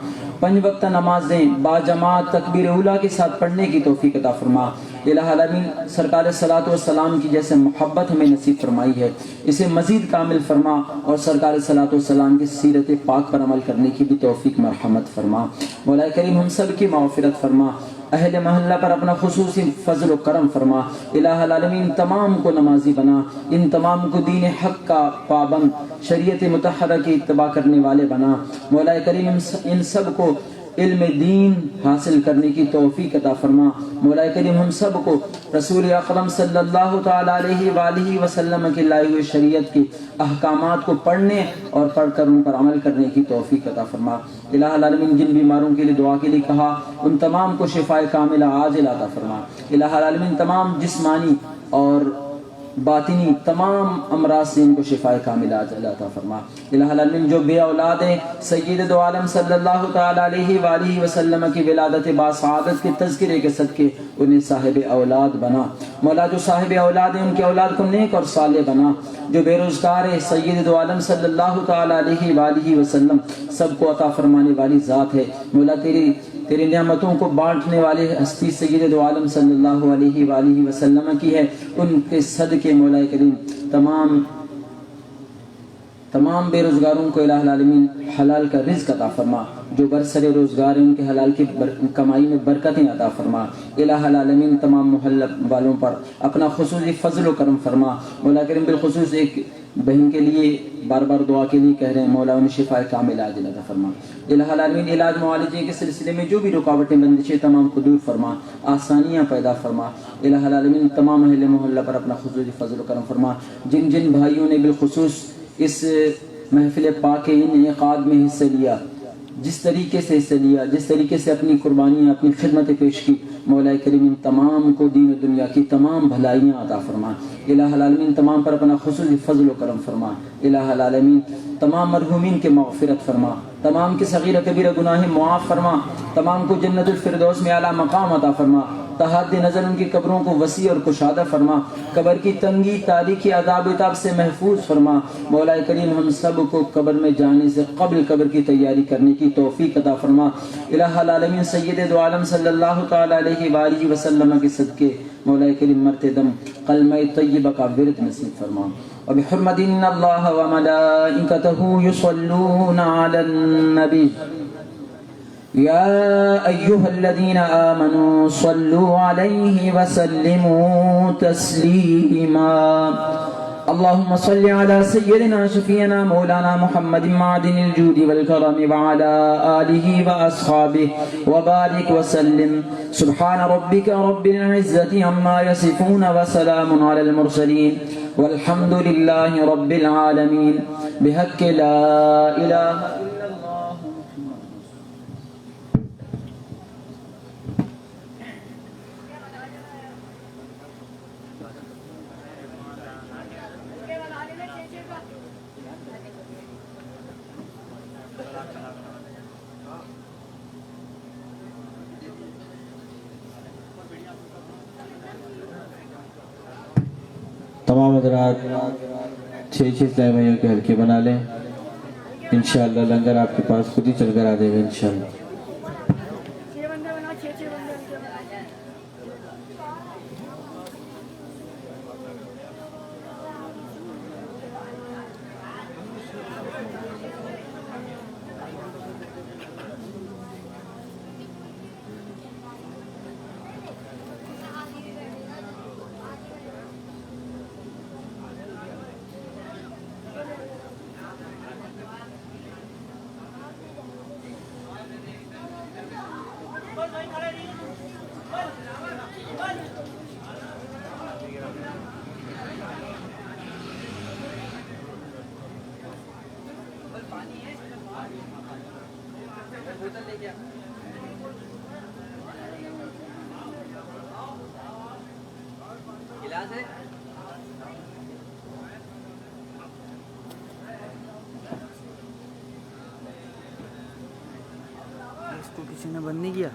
5 وقت نمازیں با جماعت تکبیر اولیٰ کے ساتھ پڑھنے کی توفیق عطا فرما. الہ العالمین سرکار صلاۃ والسلام کی جیسے محبت ہمیں نصیب فرمائی ہے اسے مزید کامل فرما, اور سرکار صلاۃ والسلام کی سیرت پاک پر عمل کرنے کی بھی توفیق مرحمت فرما. مولا کریم ہم سب کی مغفرت فرما. اہل محلہ پر اپنا خصوصی فضل و کرم فرما. الہ العالمین تمام کو نمازی بنا, ان تمام کو دین حق کا پابند شریعت مطہرہ کی اتباع کرنے والے بنا. مولا کریم ان سب کو علم دین حاصل کرنے کی توفیق عطا فرما. مولا کریم ہم سب کو رسول اکرم صلی اللہ تعالیٰ علیہ وآلہ وسلم کی لائی ہوئی شریعت کی احکامات کو پڑھنے اور پڑھ کر ان پر عمل کرنے کی توفیق عطا فرما. الہ العالمین جن بیماروں کے لیے دعا کے لیے کہا ان تمام کو شفاء کاملہ عاجلہ عطا فرما. الہ العالمین تمام جسمانی اور باطنی تمام امراض سے ان کو شفاء کاملہ عاجلہ عطا فرما. الہ العالمین جو بے اولاد ہیں سید دو عالم صلی اللہ تعالیٰ علیہ وآلہ وسلم کی ولادت باسعادت کے تذکرے کے صدقے انہیں صاحب اولاد بنا. مولا جو صاحب اولاد ہیں ان کے اولاد کو نیک اور صالح بنا. جو بے روزگار ہے سید دو عالم صلی اللہ تعالیٰ علیہ وآلہ وسلم سب کو عطا فرمانے والی ذات ہے. مولا تیری نعمتوں کو بانٹنے والے ہستی سید دو عالم صلی اللہ علیہ وآلہ وسلم کی ہے. ان کے صدقے مولا کریم تمام بے روزگاروں کو الہ العالمین حلال کا رزق عطا فرما، جو برسر روزگار ہیں ان کے حلال کی کمائی میں برکتیں عطا فرما، الہ العالمین تمام محلہ والوں پر اپنا خصوصی فضل و کرم فرما۔ مولا کریم بالخصوص ایک بہن کے لیے بار بار دعا کے لیے کہہ رہے ہیں، مولا انہیں شفا کامل عاجل عطا فرما۔ الہ العالمین علاج معالجے کے سلسلے میں جو بھی رکاوٹیں بندشیں تمام کو دور فرما، آسانیاں پیدا فرما۔ الہ العالمین تمام اہل محلہ پر اپنا خصوصی فضل و کرم فرما۔ جن جن بھائیوں نے بالخصوص اس محفل پاک انعقاد میں حصہ لیا، جس طریقے سے حصہ لیا، جس طریقے سے اپنی قربانیاں اپنی خدمتیں پیش کی، مولا کریم تمام کو دین و دنیا کی تمام بھلائیاں عطا فرما۔ الہ العالمین تمام پر اپنا خصوصی فضل و کرم فرما۔ الہ العالمین تمام مرحومین کے مغفرت فرما، تمام کے صغیرہ کبیرہ گناہ معاف فرما، تمام کو جنت الفردوس میں اعلیٰ مقام عطا فرما۔ تحت نظر ان کی قبروں کو وسیع اور کشادہ فرما، قبر کی تنگی تاریکی عذاب عتاب سے محفوظ فرما۔ مولا کریم ہم سب کو قبر میں جانے سے قبل قبر کی تیاری کرنے کی توفیق عطا فرما۔ الہ العالمین سید دو عالم صلی اللہ تعالی علیہ وآلہ وسلم کے صدقے مولا کریم مرتے دم کلمہ طیبہ کا ورد نصیب فرما۔ وبحرمت ان اللہ وملائکتہ یصلون علی النبی يا أيها الذين آمنوا صلوا عليه وسلموا تسليما اللهم صل على سيدنا شفيعنا مولانا محمد معدن الجود والكرم وعلى آله وأصحابه وبارك وسلم سبحان ربك رب العزة عما يصفون وسلام على المرسلين والحمد لله رب العالمين بحق لا إله إلا الله۔ تمام حضرات 6 بھائیوں کے حلقے بنا لیں، انشاءاللہ لنگر آپ کے پاس خود ہی چل کر آ جائے گا انشاءاللہ۔ اس کو کسی نے بند نہیں کیا،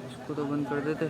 اس کو تو بند کر دیتے۔